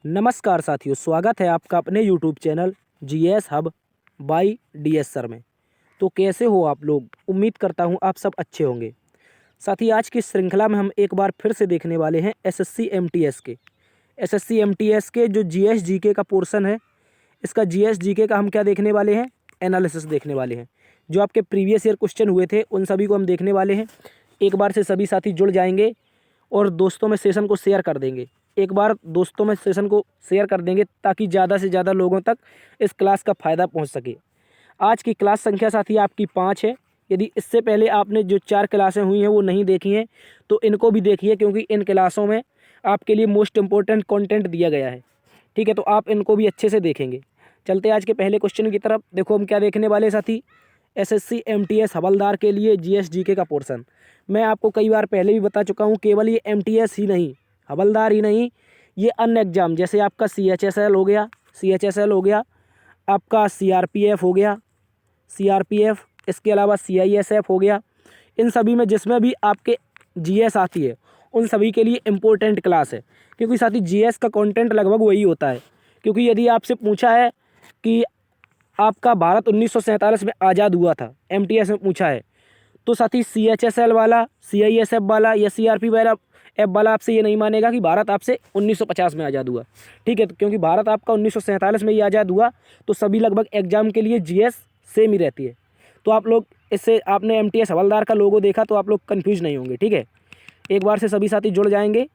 नमस्कार साथियों, स्वागत है आपका अपने YouTube channel GS hub by DS sir में। तो कैसे हो आप लोग? उम्मीद करता हूँ आप सब अच्छे होंगे। साथी, आज की श्रृंखला में हम एक बार फिर से देखने वाले हैं एसएससी एमटीएस के जो जीएस जीके का पोर्शन है, इसका जीएस जीके का हम क्या देखने वाले हैं? एनालिसिस देखने वाले हैं। जो आपके प्रीवियस ईयर क्वेश्चन हुए थे उन सभी को हम देखने वाले हैं। एक बार से सभी साथी जुड़ जाएंगे और दोस्तों में सेशन को शेयर कर देंगे। एक बार दोस्तों में सेशन को शेयर कर देंगे ताकि ज़्यादा से ज़्यादा लोगों तक इस क्लास का फ़ायदा पहुंच सके। आज की क्लास संख्या साथी आपकी 5 है। यदि इससे पहले आपने जो 4 क्लासें हुई हैं वो नहीं देखी हैं तो इनको भी देखिए, क्योंकि इन क्लासों में आपके लिए मोस्ट इम्पोर्टेंट कंटेंट दिया गया है। ठीक है, तो आप इनको भी अच्छे से देखेंगे। चलते आज के पहले क्वेश्चन की तरफ। देखो हम क्या देखने वाले साथी, एसएससी एमटीएस हवलदार के लिए जीएस जीके का पोर्शन। मैं आपको कई बार पहले भी बता चुका हूँ, केवल ये एमटीएस ही नहीं, हवलदार ही नहीं, ये अन्य एग्जाम जैसे आपका सीएचएसएल हो गया, आपका सीआरपीएफ हो गया, इसके अलावा सीआईएसएफ हो गया, इन सभी में जिसमें भी आपके जीएस आती है उन सभी के लिए इम्पोर्टेंट क्लास है। क्योंकि साथी जीएस का कंटेंट लगभग वही होता है। क्योंकि यदि आपसे पूछा है कि आपका भारत 1947 में आज़ाद हुआ था, एमटीएस में पूछा है, तो साथी सीएचएसएल वाला, सीआईएसएफ वाला या सीआरपी वाला एफ वाला आपसे ये नहीं मानेगा कि भारत आपसे 1950 में आज़ाद हुआ। ठीक है, तो क्योंकि भारत आपका 1947 में ही आज़ाद हुआ तो सभी लगभग एग्जाम के लिए जीएस सेम ही रहती है। तो आप लोग इससे, आपने एमटीएस हवलदार का लोगो देखा तो आप लोग कन्फ्यूज नहीं होंगे। ठीक है, एक बार से सभी साथी जुड़ जाएंगे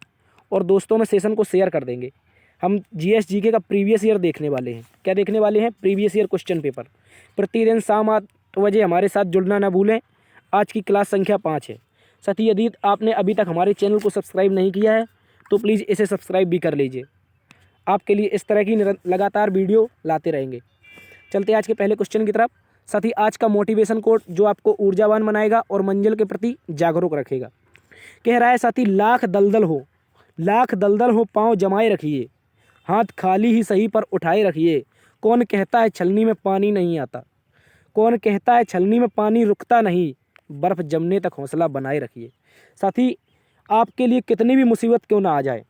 और दोस्तों में सेशन को शेयर कर देंगे। हम जीएस जीके का प्रीवियस ईयर देखने वाले हैं। क्या देखने वाले हैं? Previous year question paper. प्रतिदिन शाम 8 बजे हमारे साथ जुड़ना ना भूलें। आज की क्लास संख्या 5 है। साथी, यदि आपने अभी तक हमारे चैनल को सब्सक्राइब नहीं किया है तो प्लीज़ इसे सब्सक्राइब भी कर लीजिए। आपके लिए इस तरह की लगातार वीडियो लाते रहेंगे। चलते आज के पहले क्वेश्चन की तरफ। साथी, आज का मोटिवेशन कोट जो आपको ऊर्जावान बनाएगा और मंजिल के प्रति जागरूक रखेगा। कह रहा है साथी, लाख दलदल हो पाँव जमाए रखिए, हाथ खाली ही सही पर उठाए रखिए। कौन कहता है छलनी में पानी नहीं आता, कौन कहता है छलनी में पानी रुकता नहीं, बर्फ़ जमने तक हौसला बनाए रखिए। साथी, आपके लिए कितनी भी मुसीबत क्यों ना आ जाए,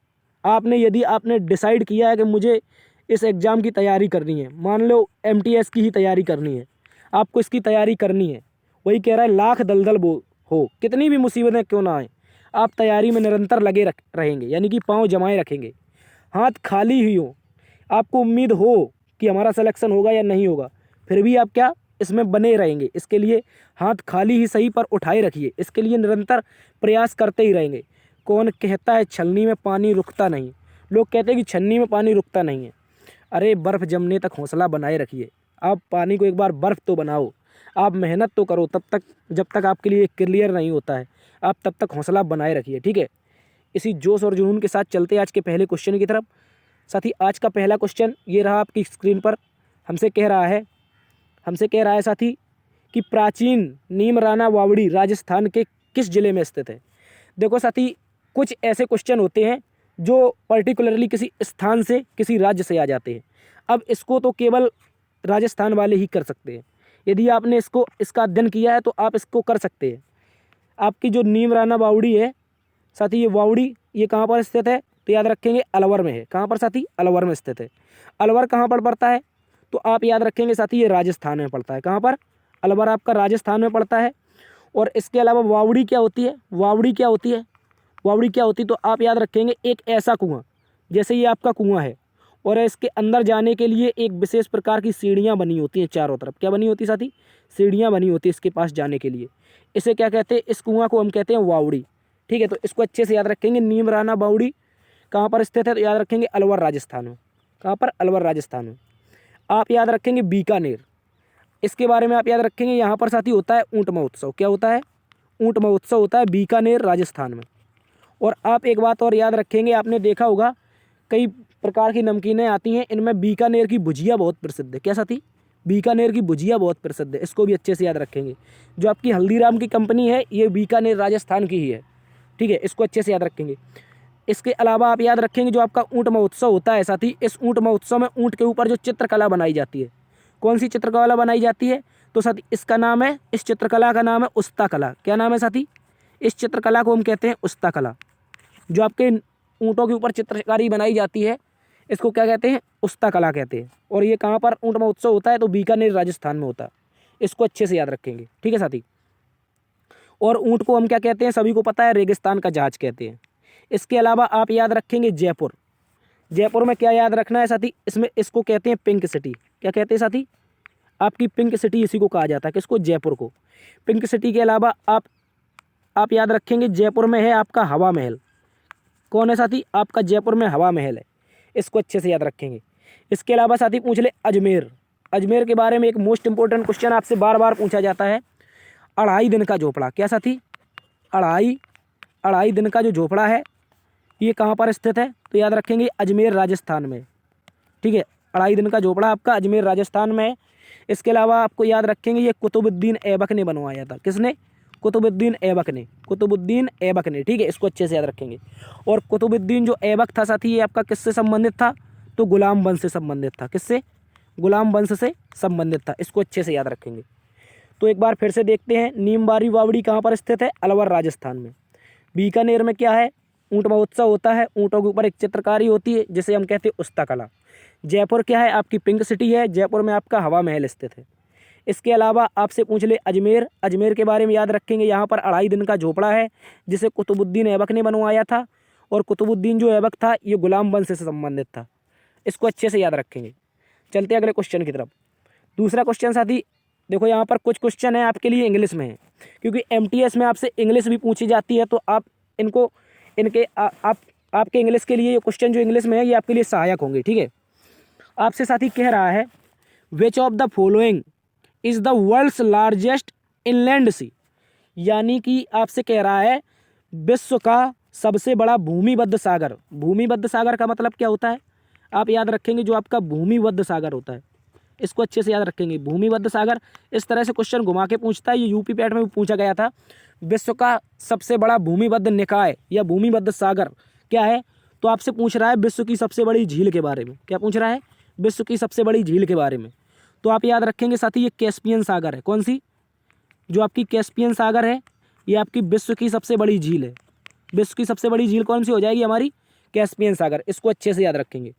यदि आपने डिसाइड किया है कि मुझे इस एग्ज़ाम की तैयारी करनी है, मान लो एमटीएस की ही तैयारी करनी है, आपको इसकी तैयारी करनी है, वही कह रहा है लाख दलदल हो, कितनी भी मुसीबतें क्यों ना आए, आप तैयारी में निरंतर लगे रहेंगे, यानी कि पाँव जमाए रखेंगे। हाथ खाली ही हो, आपको उम्मीद हो कि हमारा सिलेक्शन होगा या नहीं होगा, फिर भी आप क्या इसमें बने रहेंगे। इसके लिए हाथ खाली ही सही पर उठाए रखिए, इसके लिए निरंतर प्रयास करते ही रहेंगे। कौन कहता है छलनी में पानी रुकता नहीं, लोग कहते हैं कि छन्नी में पानी रुकता नहीं है। अरे बर्फ़ जमने तक हौसला बनाए रखिए। आप पानी को एक बार बर्फ़ तो बनाओ, आप मेहनत तो करो, तब तक जब तक आपके लिए क्लियर नहीं होता है आप तब तक हौसला बनाए रखिए। ठीक है, इसी जोश और जुनून के साथ चलते आज के पहले क्वेश्चन की तरफ। साथी, आज का पहला क्वेश्चन ये रहा आपकी स्क्रीन पर। हमसे कह रहा है साथी कि प्राचीन नीमराना वावड़ी राजस्थान के किस जिले में स्थित है। देखो साथी, कुछ ऐसे क्वेश्चन होते हैं जो पर्टिकुलरली किसी स्थान से, किसी राज्य से आ जाते हैं। अब इसको तो केवल राजस्थान वाले ही कर सकते हैं। यदि आपने इसका अध्ययन किया है तो आप इसको कर सकते हैं। आपकी जो नीमराना वावड़ी है साथी, ये वावड़ी ये कहाँ पर स्थित है? तो याद रखेंगे अलवर में है। कहाँ पर साथी? अलवर में स्थित है। अलवर कहाँ पर पड़ता है? तो आप याद रखेंगे साथी, ये राजस्थान में पड़ता है। कहाँ पर? अलवर आपका राजस्थान में पड़ता है। और इसके अलावा वावड़ी क्या होती है? तो आप याद रखेंगे एक ऐसा कुआं, जैसे ये आपका कुआं है और इसके अंदर जाने के लिए एक विशेष प्रकार की सीढ़ियाँ बनी होती हैं चारों तरफ। क्या बनी होती साथी? सीढ़ियाँ बनी होती है इसके पास जाने के लिए। इसे क्या कहते हैं? इस कुआं को हम कहते हैं वावड़ी। ठीक है, तो इसको अच्छे से याद रखेंगे। नीमराना वावड़ी कहाँ पर स्थित है? तो याद रखेंगे अलवर राजस्थान में। कहाँ पर? अलवर राजस्थान में। आप याद रखेंगे बीकानेर, इसके बारे में आप याद रखेंगे। यहाँ पर साथी होता है ऊँट महोत्सव। क्या होता है? ऊँट महोत्सव होता है बीकानेर राजस्थान में। और आप एक बात और याद रखेंगे, आपने देखा होगा कई प्रकार की नमकीनें आती हैं, इनमें बीकानेर की भुजिया बहुत प्रसिद्ध है। क्या साथी? बीकानेर की भुजिया बहुत प्रसिद्ध है। इसको भी अच्छे से याद रखेंगे। जो आपकी हल्दीराम की कंपनी है ये बीकानेर राजस्थान की ही है। ठीक है, इसको अच्छे से याद रखेंगे। इसके अलावा आप याद रखेंगे जो आपका ऊँट महोत्सव होता है साथी, इस ऊँट महोत्सव में ऊँट के ऊपर जो चित्रकला बनाई जाती है, कौन सी चित्रकला बनाई जाती है? तो साथी इसका नाम है, इस चित्रकला का नाम है उस्ता कला। क्या नाम है साथी? इस चित्रकला को हम कहते हैं उस्ता कला। जो आपके ऊँटों के ऊपर चित्रकारी बनाई जाती है इसको क्या कहते हैं, उस्ता कला कहते हैं। और ये कहाँ पर ऊँट महोत्सव होता है, तो बीकानेर राजस्थान में होता है। इसको अच्छे से याद रखेंगे, ठीक है साथी। और ऊँट को हम क्या कहते हैं, सभी को पता है, रेगिस्तान का जहाज कहते हैं। इसके अलावा आप याद रखेंगे जयपुर। जयपुर में क्या याद रखना है साथी, इसमें इसको कहते हैं पिंक सिटी। क्या कहते हैं साथी, आपकी पिंक सिटी इसी को कहा जाता है, किसको, जयपुर को। पिंक सिटी के अलावा आप याद रखेंगे जयपुर में है आपका हवा महल। कौन है साथी, आपका जयपुर में हवा महल है, इसको अच्छे से याद रखेंगे। इसके अलावा साथी पूछ ले अजमेर। अजमेर के बारे में एक मोस्ट इंपॉर्टेंट क्वेश्चन आपसे बार बार पूछा जाता है, अढ़ाई दिन का झोपड़ा। क्या साथी, अढ़ाई दिन का जो झोपड़ा है ये कहाँ पर स्थित है, तो याद रखेंगे अजमेर राजस्थान में, ठीक है। अढ़ाई दिन का झोपड़ा आपका अजमेर राजस्थान में है। इसके अलावा आपको याद रखेंगे ये कुतुबुद्दीन ऐबक ने बनवाया था। किसने, कुतुबुद्दीन ऐबक ने, कुतुबुद्दीन ऐबक ने, ठीक है। इसको अच्छे से याद रखेंगे। और कुतुबुद्दीन जो ऐबक था साथी, ये आपका किससे संबंधित था, तो गुलाम वंश से संबंधित था। किससे, गुलाम वंश से संबंधित था। इसको अच्छे से याद रखेंगे। तो एक बार फिर से देखते हैं, नीमबारी वावड़ी कहाँ पर स्थित है, अलवर राजस्थान में। बीकानेर में क्या है, ऊँट महोत्सव होता है, ऊँटों के ऊपर एक चित्रकारी होती है जिसे हम कहते हैं उस्ता कला। जयपुर क्या है, आपकी पिंक सिटी है, जयपुर में आपका हवा महल स्थित है। इसके अलावा आपसे पूछ ले अजमेर। अजमेर के बारे में याद रखेंगे, यहाँ पर अढ़ाई दिन का झोपड़ा है जिसे कुतुबुद्दीन ऐबक ने बनवाया था। और कुतुबुद्दीन जो ऐबक था ये गुलाम वंश से संबंधित था। इसको अच्छे से याद रखेंगे। चलते हैं अगले क्वेश्चन की तरफ। दूसरा क्वेश्चन साथी देखो, यहाँ पर कुछ क्वेश्चन है आपके लिए इंग्लिश में है, क्योंकि एमटीएस में आपसे इंग्लिश भी पूछी जाती है, तो आप इनको आपके इंग्लिश के लिए ये क्वेश्चन जो इंग्लिश में है ये आपके लिए सहायक होंगे, ठीक है। आपसे साथी कह रहा है, which of the following is the world's largest inland sea. यानी कि आपसे कह रहा है विश्व का सबसे बड़ा भूमिबद्ध सागर। भूमिबद्ध सागर का मतलब क्या होता है, आप याद रखेंगे, जो आपका भूमिबद्ध सागर होता है, इसको अच्छे से याद रखेंगे। भूमिबद्ध सागर इस तरह से क्वेश्चन घुमा के पूछता है, ये यूपी पैट में भी पूछा गया था। विश्व का सबसे बड़ा भूमिबद्ध निकाय या भूमिबद्ध सागर क्या है, तो आपसे पूछ रहा है विश्व की सबसे बड़ी झील के बारे में। क्या पूछ रहा है, विश्व की सबसे बड़ी झील के बारे में। तो आप याद रखेंगे साथी, ये कैस्पियन सागर है। कौन सी, जो आपकी कैस्पियन सागर है, ये आपकी विश्व की सबसे बड़ी झील है। विश्व की सबसे बड़ी झील कौन सी हो जाएगी, हमारी कैस्पियन सागर। इसको अच्छे से याद रखेंगे।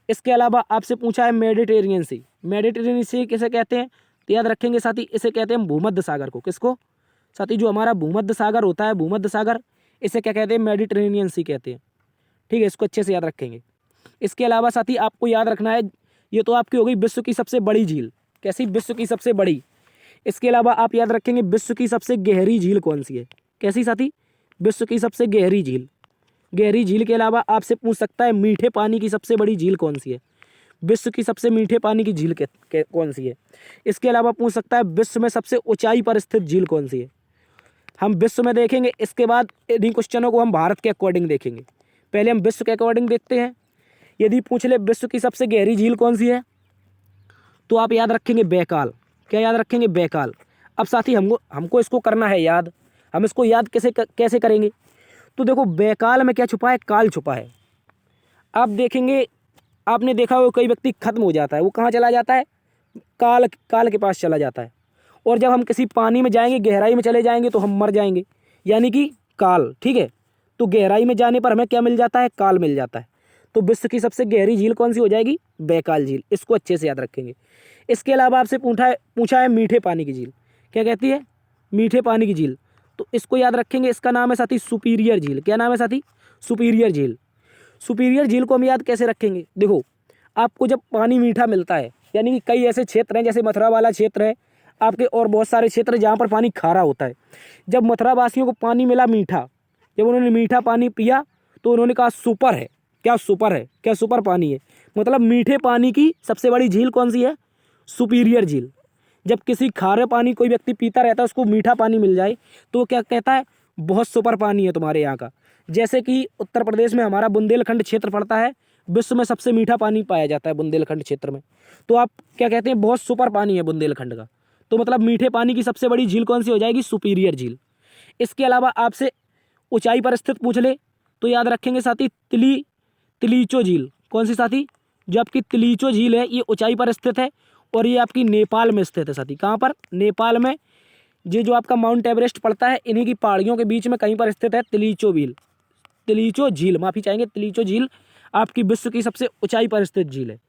इसके अलावा आपसे पूछा है मेडिटेरियन सी। मेडिटेरियन सी किसे कहते हैं, तो याद रखेंगे साथी, इसे कहते हैं भूमध्य सागर को। किसको साथी, जो हमारा भूमध्य सागर होता है, भूमध्य सागर, इसे क्या कहते हैं, मेडिटेरेनियन सी कहते हैं, ठीक है। इसको अच्छे से याद रखेंगे। इसके अलावा साथी आपको याद रखना है, ये तो आपकी हो गई विश्व की सबसे बड़ी झील। कैसी, विश्व की सबसे बड़ी। इसके अलावा आप याद रखेंगे विश्व की सबसे गहरी झील कौन सी है। कैसी साथी, विश्व की सबसे गहरी झील। गहरी झील के अलावा आपसे पूछ सकता है मीठे पानी की सबसे बड़ी झील कौन सी है। विश्व की सबसे मीठे पानी की झील कौन सी है। इसके अलावा पूछ सकता है विश्व में सबसे ऊंचाई पर स्थित झील कौन सी है। हम विश्व में देखेंगे, इसके बाद इन्हीं क्वेश्चनों को हम भारत के अकॉर्डिंग देखेंगे। पहले हम विश्व के अकॉर्डिंग देखते हैं। यदि पूछ ले विश्व की सबसे गहरी झील कौन सी है, तो आप याद रखेंगे बैकाल। क्या याद रखेंगे, बैकाल। अब साथी हमको इसको करना है याद। हम इसको याद कैसे करेंगे, तो देखो बैकाल में क्या छुपा है, काल छुपा है। आप देखेंगे, आपने देखा हो कई व्यक्ति खत्म हो जाता है, वो कहाँ चला जाता है, काल के पास चला जाता है। और जब हम किसी पानी में जाएंगे, गहराई में चले जाएंगे, तो हम मर जाएंगे, यानी कि काल, ठीक है। तो गहराई में जाने पर हमें क्या मिल जाता है, काल मिल जाता है। तो विश्व की सबसे गहरी झील कौन सी हो जाएगी, बैकाल झील। इसको अच्छे से याद रखेंगे। इसके अलावा आपसे पूछा है मीठे पानी की झील। क्या कहती है, मीठे पानी की झील। तो इसको याद रखेंगे, इसका नाम है साथी सुपीरियर झील। क्या नाम है साथी, सुपीरियर झील। सुपीरियर झील को हम याद कैसे रखेंगे, देखो आपको जब पानी मीठा मिलता है, यानी कि कई ऐसे क्षेत्र हैं, जैसे मथुरा वाला क्षेत्र है आपके, और बहुत सारे क्षेत्र जहाँ पर पानी खारा होता है। जब मथुरा वासियों को पानी मिला मीठा, जब उन्होंने मीठा पानी पिया, तो उन्होंने कहा सुपर है। क्या सुपर है, क्या सुपर पानी है। मतलब मीठे पानी की सबसे बड़ी झील कौन सी है, सुपीरियर झील। जब किसी खारे पानी कोई व्यक्ति पीता रहता है, उसको मीठा पानी मिल जाए, तो क्या कहता है, बहुत सुपर पानी है तुम्हारे यहाँ का। जैसे कि उत्तर प्रदेश में हमारा बुंदेलखंड क्षेत्र पड़ता है, विश्व में सबसे मीठा पानी पाया जाता है बुंदेलखंड क्षेत्र में। तो आप क्या कहते हैं, बहुत सुपर पानी है बुंदेलखंड का। तो मतलब मीठे पानी की सबसे बड़ी झील कौन सी हो जाएगी, सुपीरियर झील। इसके अलावा आपसे ऊंचाई पर स्थित पूछ ले, तो याद रखेंगे साथी तिलीचो झील। कौन सी साथी, जो आपकी तिलीचो झील है, ये ऊंचाई पर स्थित है, और ये आपकी नेपाल में स्थित है साथी। कहाँ पर, नेपाल में। ये जो आपका माउंट एवरेस्ट पड़ता है, इन्हीं की पहाड़ियों के बीच में कहीं पर स्थित है तिलीचो झील। तिलीचो झील, माफ़ी चाहेंगे, तिलीचो झील आपकी विश्व की सबसे ऊंचाई पर स्थित झील है,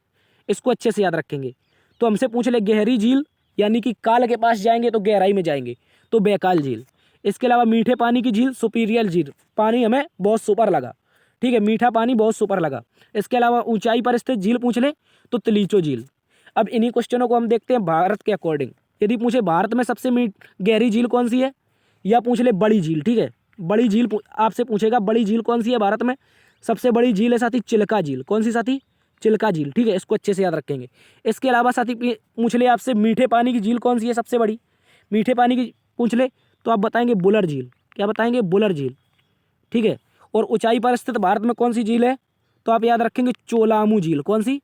इसको अच्छे से याद रखेंगे। तो हमसे पूछ ले गहरी झील, यानी कि काल के पास जाएंगे तो गहराई में जाएंगे, तो बैकाल झील। इसके अलावा मीठे पानी की झील, सुपीरियर झील, पानी हमें बहुत सुपर लगा, ठीक है, मीठा पानी बहुत सुपर लगा। इसके अलावा ऊंचाई पर स्थित झील पूछ ले तो तिलीचो झील। अब इन्हीं क्वेश्चनों को हम देखते हैं भारत के अकॉर्डिंग। यदि पूछे भारत में सबसे गहरी झील कौन सी है, या पूछ ले बड़ी झील, ठीक है, बड़ी झील आपसे पूछेगा बड़ी झील कौन सी है भारत में, सबसे बड़ी झील है साथी चिल्का झील। कौन सी साथी? चिल्का झील, ठीक है, इसको अच्छे से याद रखेंगे। इसके अलावा साथी पूछ ले आपसे मीठे पानी की झील कौन सी है सबसे बड़ी, मीठे पानी की पूछ ले तो आप बताएंगे बुलर झील। क्या बताएंगे? बुलर झील, ठीक है। और ऊंचाई पर स्थित भारत में कौन सी झील है, तो आप याद रखेंगे चोलामू झील। कौन सी?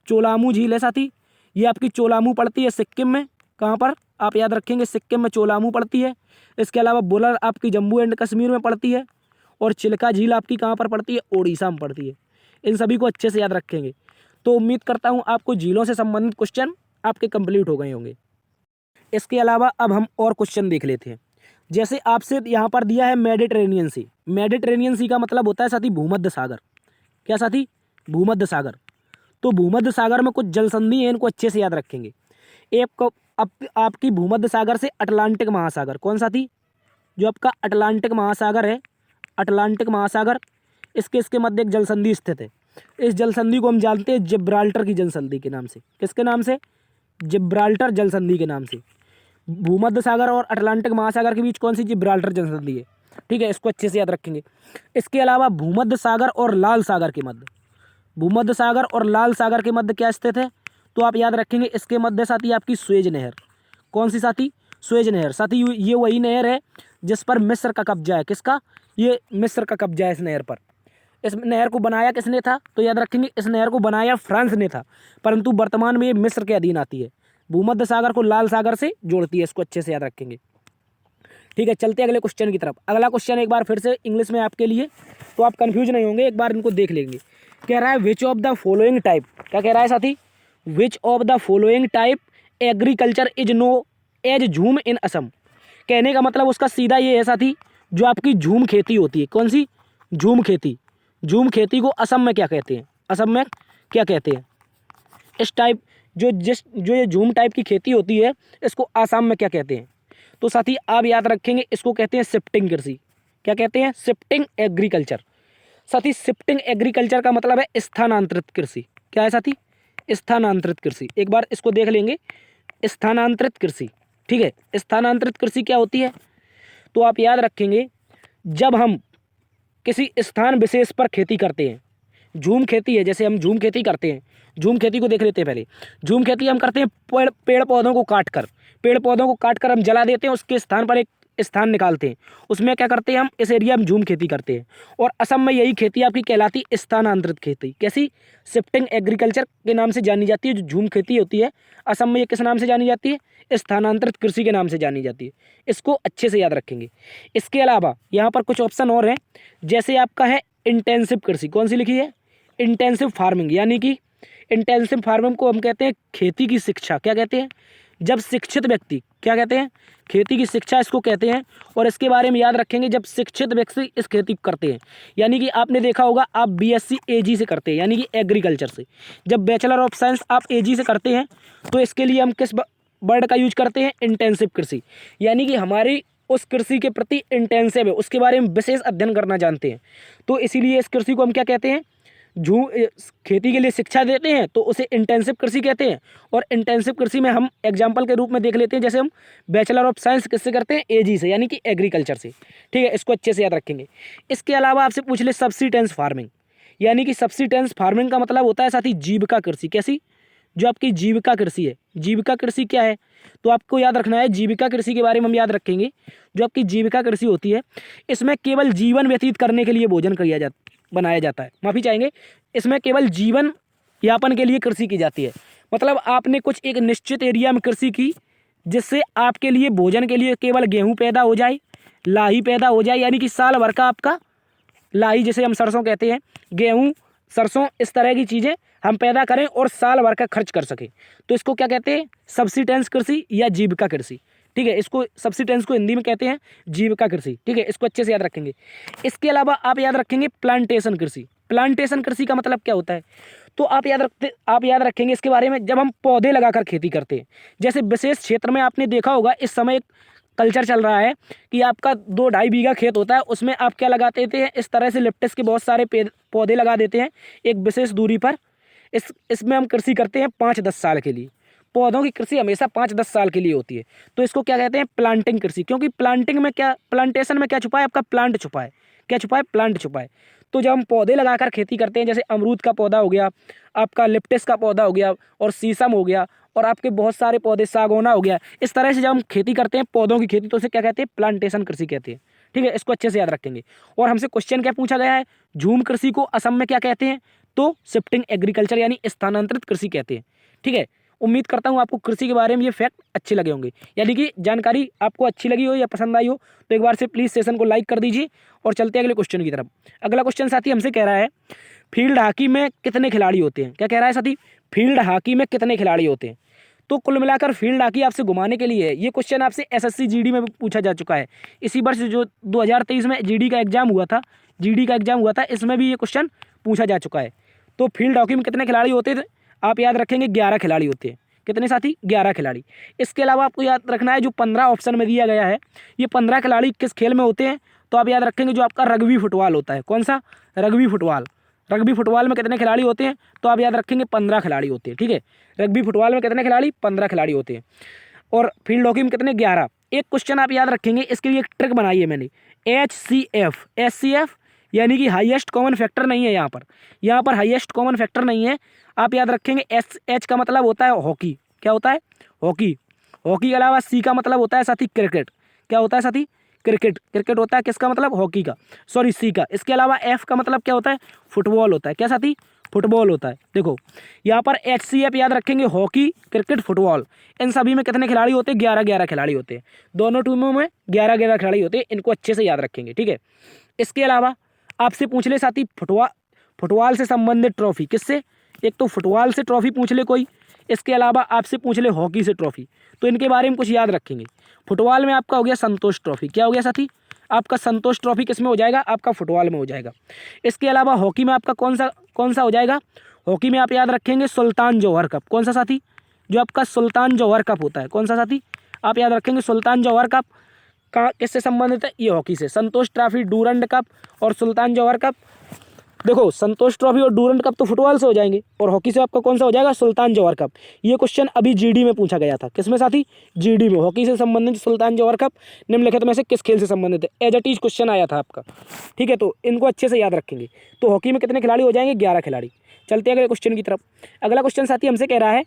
चोलामू झील है साथी, ये आपकी चोलामू पड़ती है सिक्किम में। कहाँ पर? आप याद रखेंगे सिक्किम में चोलामू पड़ती है। इसके अलावा बुलर आपकी जम्मू एंड कश्मीर में पड़ती है, और चिल्का झील आपकी कहाँ पर पड़ती है? ओडिशा में पड़ती है। इन सभी को अच्छे से याद रखेंगे। तो उम्मीद करता हूँ आपको झीलों से संबंधित क्वेश्चन आपके कंप्लीट हो गए होंगे। इसके अलावा अब हम और क्वेश्चन देख लेते हैं। जैसे आपसे यहाँ पर दिया है मेडिटेरेनियन सी। मेडिटेरेनियन सी का मतलब होता है साथी भूमध्य सागर। क्या साथी? भूमध्य सागर। तो भूमध्य सागर में कुछ जल संधि है, इनको अच्छे से याद रखेंगे। एक को आपकी भूमध्य सागर से अटलांटिक महासागर। कौन साथी? जो आपका अटलांटिक महासागर है, अटलांटिक महासागर, इसके मध्य एक जल संधि स्थित है। इस जल संधि को हम जानते हैं जिब्राल्टर की जल संधि के नाम से। किसके नाम से? जिब्राल्टर जल संधि के नाम से। भूमध्य सागर और अटलांटिक महासागर के बीच कौन सी? जिब्राल्टर जल संधि है, ठीक है, इसको अच्छे से याद रखेंगे। इसके अलावा भूमध्य सागर और लाल सागर के मध्य, भूमध्य सागर और लाल सागर के मध्य क्या स्थित है, तो आप याद रखेंगे इसके मध्य साथी आपकी स्वेज नहर। कौन सी साथी? स्वेज नहर। साथी ये वही नहर है जिस पर मिस्र का कब्जा है। किसका? ये मिस्र का कब्जा है इस नहर पर। इस नहर को बनाया किसने था, तो याद रखेंगे इस नहर को बनाया फ्रांस ने था, परंतु वर्तमान में ये मिस्र के अधीन आती है। भूमध्य सागर को लाल सागर से जोड़ती है, इसको अच्छे से याद रखेंगे, ठीक है। चलते अगले क्वेश्चन की तरफ। अगला क्वेश्चन एक बार फिर से इंग्लिश में आपके लिए, तो आप कंफ्यूज नहीं होंगे, एक बार इनको देख लेंगे। कह रहा है which of the following type, क्या कह रहा है साथी? Which of the following type agriculture is known as jhum in Assam. कहने का मतलब उसका सीधा ये है साथी, जो आपकी झूम खेती होती है। कौन सी? झूम खेती। झूम खेती को असम में क्या कहते हैं? असम में क्या कहते हैं? इस टाइप जो ये झूम टाइप की खेती होती है, इसको आसाम में क्या कहते हैं? तो साथी आप याद रखेंगे इसको कहते हैं शिफ्टिंग कृषि। क्या कहते हैं? Shifting agriculture. साथी शिफ्टिंग एग्रीकल्चर का मतलब है स्थानांतरित कृषि। क्या है साथी? स्थानांतरित कृषि। एक बार इसको देख लेंगे, स्थानांतरित कृषि, ठीक है। स्थानांतरित कृषि क्या होती है, तो आप याद रखेंगे जब हम किसी स्थान विशेष पर खेती करते हैं, झूम खेती है, जैसे हम झूम खेती करते हैं, झूम खेती को देख लेते हैं पहले। झूम खेती हम करते हैं पेड़ पौधों को काट कर, पेड़ पौधों को काट कर हम जला देते हैं, उसके स्थान पर एक स्थान निकालते हैं, उसमें क्या करते हैं हम, इस एरिया में झूम खेती करते हैं। और असम में यही खेती आपकी कहलाती स्थानांतरित खेती। कैसी? शिफ्टिंग एग्रीकल्चर के नाम से जानी जाती है। जो झूम खेती होती है असम में, ये किस नाम से जानी जाती है? स्थानांतरित कृषि के नाम से जानी जाती है। इसको अच्छे से याद रखेंगे। इसके अलावा यहाँ पर कुछ ऑप्शन और हैं, जैसे आपका है इंटेंसिव कृषि। कौन सी लिखी है? Intensive farming. यानी कि इंटेंसिव फार्मिंग को हम कहते हैं खेती की शिक्षा। क्या कहते हैं? जब शिक्षित व्यक्ति, क्या कहते हैं? खेती की शिक्षा इसको कहते हैं। और इसके बारे में याद रखेंगे जब शिक्षित व्यक्ति इस खेती को करते हैं, यानी कि आपने देखा होगा आप बीएससी एजी से करते हैं, यानी कि एग्रीकल्चर से। जब बैचलर ऑफ साइंस आप एजी से करते हैं, तो इसके लिए हम किस वर्ड का यूज करते हैं? इंटेंसिव कृषि। यानी कि हमारी उस कृषि के प्रति इंटेंसिव है, उसके बारे में विशेष अध्ययन करना जानते हैं, तो इसीलिए इस कृषि को हम क्या कहते हैं? खेती के लिए शिक्षा देते हैं, तो उसे इंटेंसिव कृषि कहते हैं। और इंटेंसिव कृषि में हम एग्जाम्पल के रूप में देख लेते हैं, जैसे हम बैचलर ऑफ साइंस किससे करते हैं? एजी से, यानी कि एग्रीकल्चर से, ठीक है। इसको अच्छे से याद रखेंगे। इसके अलावा आपसे पूछ ले सब्सिस्टेंस फार्मिंग। यानी कि सब्सिस्टेंस फार्मिंग का मतलब होता है साथी जीविका कृषि। कैसी? जो आपकी जीविका कृषि है। जीविका कृषि क्या है, तो आपको याद रखना है, जीविका कृषि के बारे में हम याद रखेंगे। जो आपकी जीविका कृषि होती है, इसमें केवल जीवन व्यतीत करने के लिए भोजन बनाया जाता है। माफ़ी चाहेंगे, इसमें केवल जीवन यापन के लिए कृषि की जाती है। मतलब आपने कुछ एक निश्चित एरिया में कृषि की, जिससे आपके लिए भोजन के लिए केवल गेहूँ पैदा हो जाए, लाही पैदा हो जाए, यानी कि साल भर का आपका लाही, जिसे हम सरसों कहते हैं, गेहूँ, सरसों, इस तरह की चीज़ें हम पैदा करें और साल भर का खर्च कर सकें, तो इसको क्या कहते हैं? सब्सिस्टेंस कृषि या जीविका कृषि, ठीक है। इसको सब्सिस्टेंस को हिंदी में कहते हैं जीविका कृषि, ठीक है। इसको अच्छे से याद रखेंगे। इसके अलावा आप याद रखेंगे प्लांटेशन कृषि। प्लांटेशन कृषि का मतलब क्या होता है? तो आप याद रखेंगे इसके बारे में, जब हम पौधे लगाकर खेती करते हैं। जैसे विशेष क्षेत्र में आपने देखा होगा इस समय कल्चर चल रहा है कि आपका 2-2.5 बीघा खेत होता है, उसमें आप क्या लगाते थे, इस तरह से लिप्टस के बहुत सारे पौधे लगा देते हैं एक विशेष दूरी पर। इसमें हम कृषि करते हैं 5-10 साल के लिए। पौधों की कृषि हमेशा 5-10 साल के लिए होती है। तो इसको क्या कहते हैं? प्लांटिंग कृषि। क्योंकि प्लांटेशन में क्या छुपा है? आपका प्लांट छुपा है। क्या छुपा है? प्लांट छुपा है। तो जब हम पौधे लगाकर खेती करते हैं, जैसे अमरूद का पौधा हो गया, आपका लिप्टस का पौधा हो गया, और शीशम हो गया, और आपके बहुत सारे पौधे, सागौना हो गया, इस तरह से जब हम खेती करते हैं पौधों की खेती, तो उसे क्या कहते हैं? प्लांटेशन कृषि कहते हैं। ठीक है, इसको अच्छे से याद रखेंगे। और हमसे क्वेश्चन क्या पूछा गया है? झूम कृषि को असम में क्या कहते हैं? तो शिफ्टिंग एग्रीकल्चर यानी स्थानांतरित कृषि कहते हैं। ठीक है, उम्मीद करता हूँ आपको कृषि के बारे में ये फैक्ट अच्छे लगे होंगे, यानी कि जानकारी आपको अच्छी लगी हो या पसंद आई हो, तो एक बार से प्लीज़ सेशन को लाइक कर दीजिए और चलते हैं अगले क्वेश्चन की तरफ। अगला क्वेश्चन साथी हमसे कह रहा है, फील्ड हॉकी में कितने खिलाड़ी होते हैं? क्या कह रहा है साथी? फील्ड हॉकी में कितने खिलाड़ी होते हैं? तो कुल मिलाकर फील्ड हॉकी आपसे घुमाने के लिए है। ये क्वेश्चन आपसे एसएससी जीडी में भी पूछा जा चुका है। इसी वर्ष जो 2023 में जीडी का एग्जाम हुआ था, इसमें भी ये क्वेश्चन पूछा जा चुका है। तो फील्ड हॉकी में कितने खिलाड़ी होते हैं? आप याद रखेंगे 11 खिलाड़ी होते हैं। कितने साथी? 11 खिलाड़ी। इसके अलावा आपको याद रखना है जो 15 ऑप्शन में दिया गया है, ये 15 खिलाड़ी किस खेल में होते हैं? तो आप याद रखेंगे जो आपका रग्बी फुटबॉल होता है। कौन सा? रग्बी फुटबॉल में कितने खिलाड़ी होते हैं? तो आप याद रखेंगे 15 खिलाड़ी होते हैं। ठीक है, रग्बी फुटबॉल में कितने खिलाड़ी? 15 खिलाड़ी होते हैं। और फील्ड हॉकी में कितने? 11। एक क्वेश्चन आप याद रखेंगे, इसके लिए एक ट्रिक बनाई है मैंने, HCF यानी कि हाईएस्ट कॉमन फैक्टर नहीं है यहाँ पर हाईएस्ट कॉमन फैक्टर नहीं है। आप याद रखेंगे H का मतलब होता है हॉकी। क्या होता है? हॉकी के अलावा C का मतलब होता है साथी क्रिकेट। क्या होता है साथी? क्रिकेट होता है किसका मतलब? हॉकी का, सॉरी C का। इसके अलावा F का मतलब क्या होता है? फुटबॉल होता है। क्या साथी? फुटबॉल होता है। देखो यहाँ पर HCF याद रखेंगे, हॉकी, क्रिकेट, फुटबॉल, इन सभी में कितने खिलाड़ी होते हैं? 11 खिलाड़ी होते हैं। दोनों टीमों में 11 खिलाड़ी होते हैं। इनको अच्छे से याद रखेंगे। ठीक है, इसके अलावा आपसे पूछ ले साथी फुटबॉल से संबंधित ट्रॉफी। किससे? एक तो फुटबॉल से ट्रॉफी पूछ ले कोई, इसके अलावा आपसे पूछ ले हॉकी से ट्रॉफी, तो इनके बारे में कुछ याद रखेंगे। फुटबॉल में आपका हो गया संतोष ट्रॉफी। क्या हो गया साथी? आपका संतोष ट्रॉफी किस में हो जाएगा? आपका फुटबॉल में हो जाएगा। इसके अलावा हॉकी में आपका कौन सा हो जाएगा? हॉकी में आप याद रखेंगे सुल्तान जौहर कप। कौन सा साथी? जो आपका सुल्तान जौहर कप होता है। कौन सा साथी? आप याद रखेंगे सुल्तान जौहर कप। कहाँ किससे संबंधित है? ये हॉकी से। संतोष ट्रॉफी, डूरंड कप और सुल्तान जौहर कप। देखो संतोष ट्रॉफी और डूरंड कप तो फुटबॉल से हो जाएंगे, और हॉकी से आपका कौन सा हो जाएगा? सुल्तान जौहर कप। ये क्वेश्चन अभी जीडी में पूछा गया था। किसमें साथी? जीडी में। हॉकी से संबंधित सुल्तान जौहर कप निम्नलिखित में से किस खेल से संबंधित है? एज इट इज क्वेश्चन आया था आपका। ठीक है, तो इनको अच्छे से याद रखेंगे। तो हॉकी में कितने खिलाड़ी हो जाएंगे? 11 खिलाड़ी। चलते हैं अगले क्वेश्चन की तरफ। अगला क्वेश्चन साथी हमसे कह रहा है,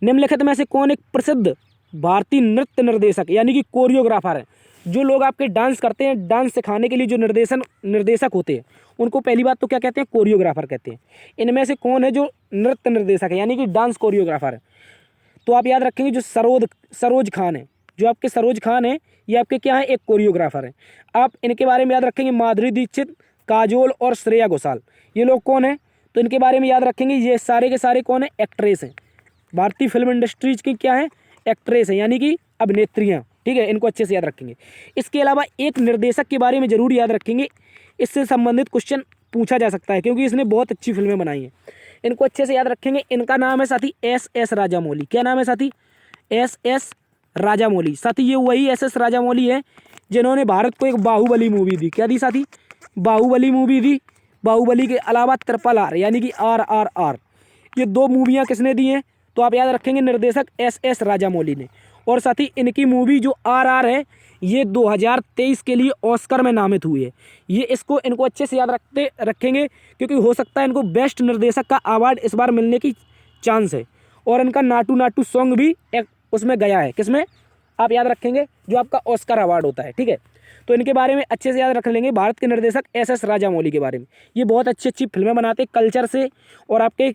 निम्नलिखित में से कौन एक प्रसिद्ध भारतीय नृत्य निर्देशक यानी कि कोरियोग्राफर है? जो लोग आपके डांस करते हैं, डांस सिखाने के लिए जो निर्देशक होते हैं, उनको पहली बात तो क्या कहते हैं? कोरियोग्राफर कहते हैं। इनमें से कौन है जो नृत्य निर्देशक है यानी कि डांस कोरियोग्राफर है? तो आप याद रखेंगे जो सरोज खान है। जो आपके सरोज खान है, ये आपके क्या है? एक कोरियोग्राफर है। आप इनके बारे में याद रखेंगे, माधुरी दीक्षित, काजोल और श्रेया घोषाल। ये लोग कौन है? तो इनके बारे में याद रखेंगे, ये सारे के सारे कौन है? एक्ट्रेस हैं। भारतीय फिल्म इंडस्ट्रीज की क्या है? एक्ट्रेस है यानी कि अभिनेत्रियां। ठीक है, इनको अच्छे से याद रखेंगे। इसके अलावा एक निर्देशक के बारे में जरूर याद रखेंगे, इससे संबंधित क्वेश्चन पूछा जा सकता है क्योंकि इसने बहुत अच्छी फिल्में बनाई हैं। इनको अच्छे से याद रखेंगे। इनका नाम है साथी SS राजामौली। क्या नाम है साथी? SS राजामौली। साथी ये वही SS राजामौली है जिन्होंने भारत को एक बाहुबली मूवी दी। क्या दी साथी? बाहुबली मूवी दी। बाहुबली के अलावा RRR यानी कि RRR, ये 2 मूवियाँ किसने दी हैं? तो आप याद रखेंगे रखेंगे निर्देशक SS राजामौली ने। और साथ ही इनकी मूवी जो RR है ये 2023 के लिए ऑस्कर में नामित हुई है। ये इनको अच्छे से याद रखेंगे क्योंकि हो सकता है इनको बेस्ट निर्देशक का अवार्ड इस बार मिलने की चांस है। और इनका नाटू नाटू सॉन्ग भी उसमें गया है। किसमें? आप याद रखेंगे जो आपका ऑस्कर अवार्ड होता है। ठीक है, तो इनके बारे में अच्छे से याद रख लेंगे, भारत के निर्देशक SS राजामौली के बारे में। ये बहुत अच्छी अच्छी फिल्में बनाते हैं कल्चर से, और आपके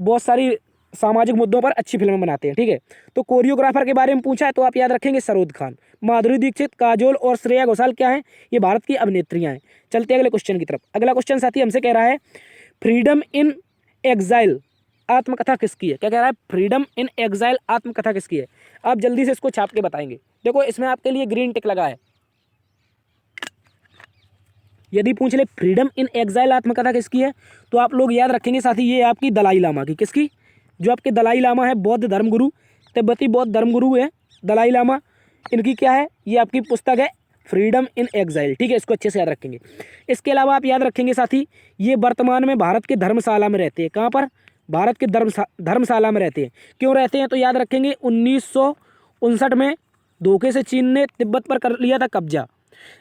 बहुत सारी सामाजिक मुद्दों पर अच्छी फिल्में बनाते हैं। ठीक है, तो कोरियोग्राफर के बारे में पूछा है तो आप याद रखेंगे सरोज खान। माधुरी दीक्षित, काजोल और श्रेया घोषाल क्या हैं? ये भारत की अभिनेत्रियां हैं। चलते हैं अगले क्वेश्चन की तरफ। अगला क्वेश्चन साथी हमसे कह रहा है, फ्रीडम इन एग्जाइल आत्मकथा किसकी है? क्या कह रहा है? फ्रीडम इन एग्जाइल आत्मकथा किसकी है? आप जल्दी से इसको छाप के बताएंगे। देखो इसमें आपके लिए ग्रीन टिक लगा है। यदि पूछ ले फ्रीडम इन एग्जाइल आत्मकथा किसकी है, तो आप लोग याद रखेंगे साथी ये आपकी दलाई लामा की। किसकी? जो आपके दलाई लामा है, बौद्ध धर्मगुरु, तिब्बती बौद्ध धर्मगुरु है दलाई लामा, इनकी क्या है, ये आपकी पुस्तक है फ्रीडम इन एग्जाइल। ठीक है, इसको अच्छे से याद रखेंगे। इसके अलावा आप याद रखेंगे साथी ये वर्तमान में भारत के धर्मशाला में रहते हैं। कहाँ पर? भारत के धर्मशाला में रहते हैं। क्यों रहते हैं? तो याद रखेंगे 1959 में धोखे से चीन ने तिब्बत पर कर लिया था कब्जा।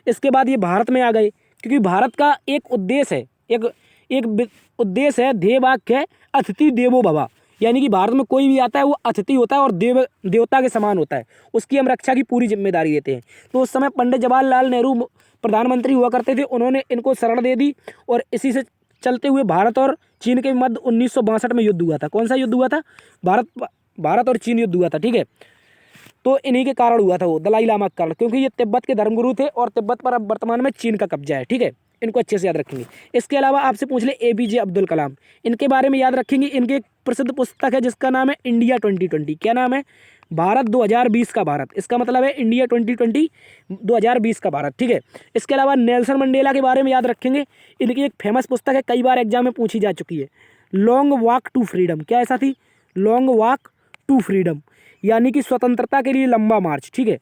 इसके बाद ये भारत में आ गए, क्योंकि भारत का एक उद्देश्य है, एक उद्देश्य है, ध्येय वाक्य है अतिथि देवो भव, यानी कि भारत में कोई भी आता है वो अतिथि होता है और देवता के समान होता है, उसकी हम रक्षा की पूरी जिम्मेदारी देते हैं। तो उस समय पंडित जवाहरलाल नेहरू प्रधानमंत्री हुआ करते थे, उन्होंने इनको शरण दे दी और इसी से चलते हुए भारत और चीन के मध्य 1962 में युद्ध हुआ था। कौन सा युद्ध हुआ था? भारत और चीन युद्ध हुआ था। ठीक है, तो इन्हीं के कारण हुआ था वो, दलाई लामा के कारण, क्योंकि ये तिब्बत के धर्मगुरु थे और तिब्बत पर अब वर्तमान में चीन का कब्जा है। ठीक है, इनको अच्छे से याद रखेंगे। इसके अलावा आपसे पूछ ले APJ अब्दुल कलाम, इनके बारे में याद रखेंगे। इनके एक प्रसिद्ध पुस्तक है जिसका नाम है इंडिया 2020। क्या नाम है? भारत 2020 का भारत, इसका मतलब है इंडिया 2020 2020 का भारत। ठीक है, इसके अलावा नेल्सन मंडेला के बारे में याद रखेंगे। इनकी एक फेमस पुस्तक है, कई बार एग्जाम में पूछी जा चुकी है, लॉन्ग वॉक टू फ्रीडम। क्या ऐसा थी? लॉन्ग वॉक टू फ्रीडम, यानी कि स्वतंत्रता के लिए लंबा मार्च। ठीक है,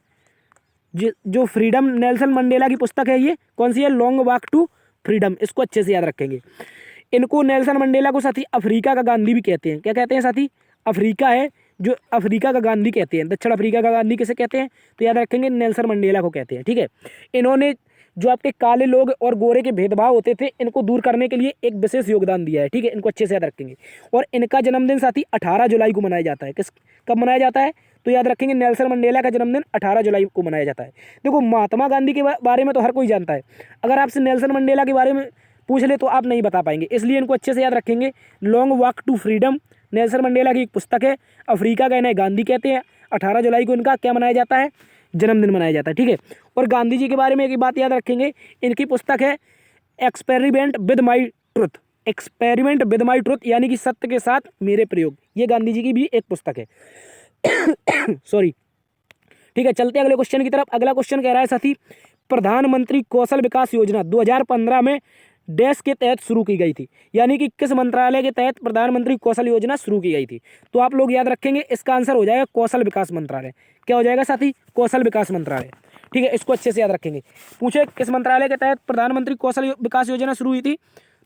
जो फ्रीडम नेल्सन मंडेला की पुस्तक है, ये कौन सी है? Long Walk to Freedom. इसको अच्छे से याद रखेंगे। इनको नेल्सन मंडेला को साथी अफ्रीका का गांधी भी कहते हैं। क्या कहते हैं साथी? अफ्रीका है जो अफ्रीका का गांधी कहते हैं। दक्षिण अफ्रीका का गांधी किसे कहते हैं? तो याद रखेंगे नेल्सन मंडेला को कहते हैं। ठीक है, इन्होंने जो आपके काले लोग और गोरे के भेदभाव होते थे, इनको दूर करने के लिए एक विशेष योगदान दिया है। ठीक है, इनको अच्छे से याद रखेंगे। और इनका जन्मदिन साथी 18 जुलाई को मनाया जाता है। कब मनाया जाता है? तो याद रखेंगे नेल्सन मंडेला का जन्मदिन 18 जुलाई को मनाया जाता है। देखो, महात्मा गांधी के बारे में तो हर कोई जानता है, अगर आपसे नेल्सन मंडेला के बारे में पूछ ले तो आप नहीं बता पाएंगे, इसलिए इनको अच्छे से याद रखेंगे। Long Walk to Freedom Nelson Mandela की एक पुस्तक है। अफ्रीका का इन्हें गांधी कहते हैं। 18 जुलाई को इनका क्या मनाया जाता है? जन्मदिन मनाया जाता है। ठीक है, और गांधी जी के बारे में एक बात याद रखेंगे, इनकी पुस्तक है experiment with my truth. Experiment with my truth, यानी कि सत्य के साथ मेरे प्रयोग, ये गांधी जी की भी एक पुस्तक है। सॉरी। ठीक है, चलते अगले क्वेश्चन की तरफ। अगला क्वेश्चन कह रहा है साथी, प्रधानमंत्री कौशल विकास योजना 2015 में डैश के तहत शुरू की गई थी, यानी कि किस मंत्रालय के तहत प्रधानमंत्री कौशल योजना शुरू की गई थी? तो आप लोग याद रखेंगे इसका आंसर हो जाएगा कौशल विकास मंत्रालय। क्या हो जाएगा साथी? कौशल विकास मंत्रालय। ठीक है, इसको अच्छे से याद रखेंगे। पूछे किस मंत्रालय के तहत प्रधानमंत्री कौशल विकास योजना शुरू हुई थी,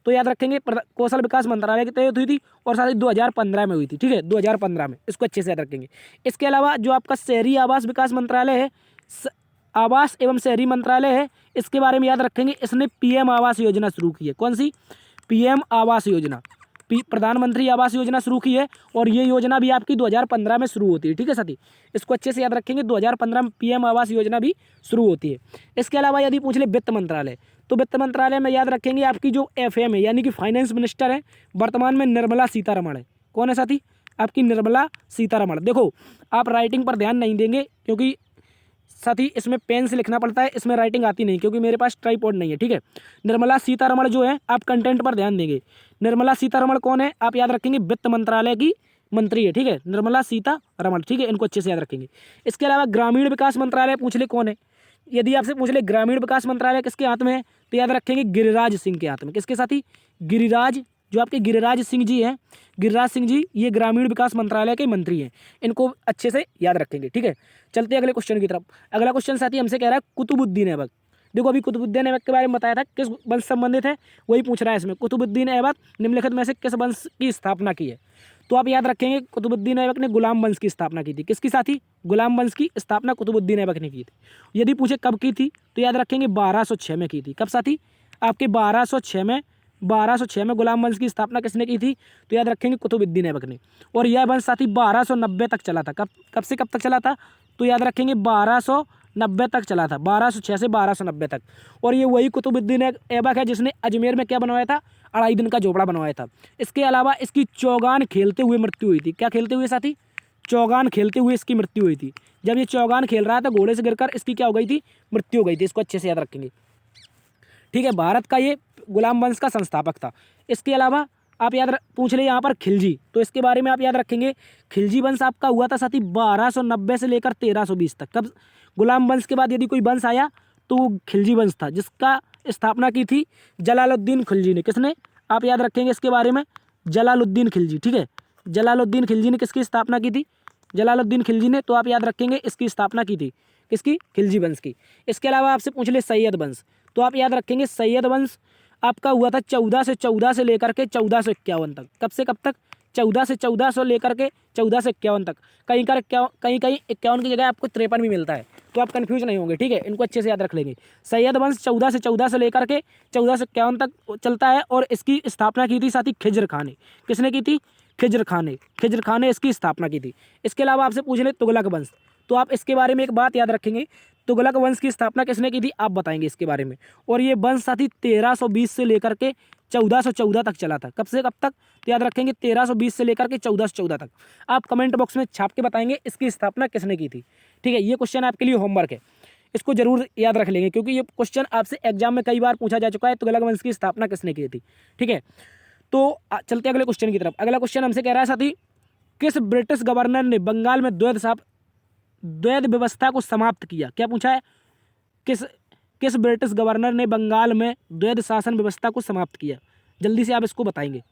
तो याद रखेंगे कौशल विकास मंत्रालय के तहत हुई थी और साथ ही 2015 में हुई थी। ठीक है, 2015 में, इसको अच्छे से याद रखेंगे। इसके अलावा जो आपका शहरी आवास विकास मंत्रालय है, आवास एवं शहरी मंत्रालय है, इसके बारे में याद रखेंगे। इसने PM आवास योजना शुरू की है। कौन सी? PM आवास योजना, प्रधानमंत्री आवास योजना शुरू की है और ये योजना भी आपकी 2015 में शुरू होती है। ठीक है साथी, इसको अच्छे से याद रखेंगे। 2015 में PM आवास योजना भी शुरू होती है। इसके अलावा यदि पूछ ले वित्त मंत्रालय, तो वित्त मंत्रालय में याद रखेंगे आपकी जो FM है, यानी कि फाइनेंस मिनिस्टर है वर्तमान में, निर्मला सीतारमण है। कौन है साथी? आपकी निर्मला सीतारमण। देखो, आप राइटिंग पर ध्यान नहीं देंगे क्योंकि साथी इसमें पेन से लिखना पड़ता है, इसमें राइटिंग आती नहीं क्योंकि मेरे पास ट्राइपॉड नहीं है। ठीक है, निर्मला सीतारमण जो है, आप कंटेंट पर ध्यान देंगे। निर्मला सीतारमण कौन है? आप याद रखेंगे वित्त मंत्रालय की मंत्री है। ठीक है, निर्मला सीतारमण। ठीक है, इनको अच्छे से याद रखेंगे। इसके अलावा ग्रामीण विकास मंत्रालय पूछ ले कौन है? यदि आपसे पूछ ले ग्रामीण विकास मंत्रालय किसके हाथ में है, तो याद रखेंगे गिरिराज सिंह के हाथ में। किसके साथी? गिरिराज, जो आपके गिरिराज सिंह जी हैं, गिरिराज सिंह जी ये ग्रामीण विकास मंत्रालय के मंत्री हैं। इनको अच्छे से याद रखेंगे। ठीक है, चलते हैं अगले क्वेश्चन की तरफ। अगला क्वेश्चन साथी हमसे कह रहा है कुतुबुद्दीन ऐबक। देखो, अभी कुतुबुद्दीन ऐबक के बारे में बताया था, किस वंश संबंधित है वही पूछ रहा है इसमें। कुतुबुद्दीन ऐबक निम्नलिखित में से किस वंश की स्थापना की है? तो आप याद रखेंगे कुतुबुद्दीन ऐबक ने गुलाम वंश की स्थापना की थी। किसकी साथी? गुलाम वंश की स्थापना कुतुबुद्दीन ऐबक ने की थी। यदि पूछे कब की थी, तो याद रखेंगे 1206 में की थी। कब साथी? आपके 1206 में गुलाम वंश की स्थापना किसने की थी? तो याद रखेंगे कुतुबुद्दीन ऐबक ने। और यह वंश साथी 1290 तक चला था। कब से कब तक चला था? तो याद रखेंगे 1290 तक चला था, 1206 से 1290 तक। और ये वही कुतुबुद्दीन ऐबक है जिसने अजमेर में क्या बनवाया था? 2.5 दिन का झोपड़ा बनवाया था। इसके अलावा इसकी चौगान खेलते हुए मृत्यु हुई थी। क्या खेलते हुए साथी? चौगान खेलते हुए इसकी मृत्यु हुई थी। जब ये चौगान खेल रहा था घोड़े से गिरकर इसकी क्या हो गई थी? मृत्यु हो गई थी। इसको अच्छे से याद रखेंगे। ठीक है, भारत का ये गुलाम वंश का संस्थापक था। इसके अलावा आप पूछ ले यहाँ पर खिलजी, तो इसके बारे में आप याद रखेंगे खिलजी वंश आपका हुआ था साथी 1290 से लेकर 1320 तक। कब? गुलाम वंश के बाद यदि कोई वंश आया तो वो खिलजी वंश था, जिसका स्थापना की थी जलालुद्दीन खिलजी ने। किसने? आप याद रखेंगे इसके बारे में, जलालुद्दीन खिलजी। ठीक है, जलालुद्दीन खिलजी ने किसकी स्थापना की थी? जलालुद्दीन खिलजी ने। तो आप याद रखेंगे इसकी स्थापना की थी किसकी? खिलजी वंश की। इसके अलावा आपसे पूछ ले सैयद वंश, तो आप याद रखेंगे सैयद वंश आपका हुआ था 1414 से लेकर के 1451 तक। कब से कब तक? 14 से 1400 लेकर के 1451 तक। कहीं कहीं 51 की जगह आपको 53 भी मिलता है, तो आप कंफ्यूज नहीं होंगे। ठीक है, इनको अच्छे से याद रख लेंगे। सैयद वंश 14 से लेकर के 1451 तक चलता है और इसकी स्थापना की थी साथी खिज्र खान ने। किसने की थी? खिज्र खान ने इसकी स्थापना की थी। इसके अलावा आपसे पूछ ले तुगलक वंश, तो आप इसके बारे में एक बात याद रखेंगे, तुगलक वंश की स्थापना किसने की थी आप बताएंगे इसके बारे में। और ये वंश साथी 1320 से लेकर के 1414 तक चला था। कब से कब तक? तो याद रखेंगे 1320 से लेकर के 1414 तक। आप कमेंट बॉक्स में छाप के बताएंगे इसकी स्थापना किसने की थी। ठीक है, ये क्वेश्चन आपके लिए होमवर्क है, इसको जरूर याद रख लेंगे क्योंकि ये क्वेश्चन आपसे एग्जाम में कई बार पूछा जा चुका है, तुगलक वंश की स्थापना किसने की थी। ठीक है, तो चलते हैं अगले क्वेश्चन की तरफ। अगला क्वेश्चन हमसे कह रहा है साथी, किस ब्रिटिश गवर्नर ने बंगाल में द्वैध व्यवस्था को समाप्त किया? क्या पूछा है? किस ब्रिटिश गवर्नर ने बंगाल में द्वैध शासन व्यवस्था को समाप्त किया? जल्दी से आप इसको बताएंगे।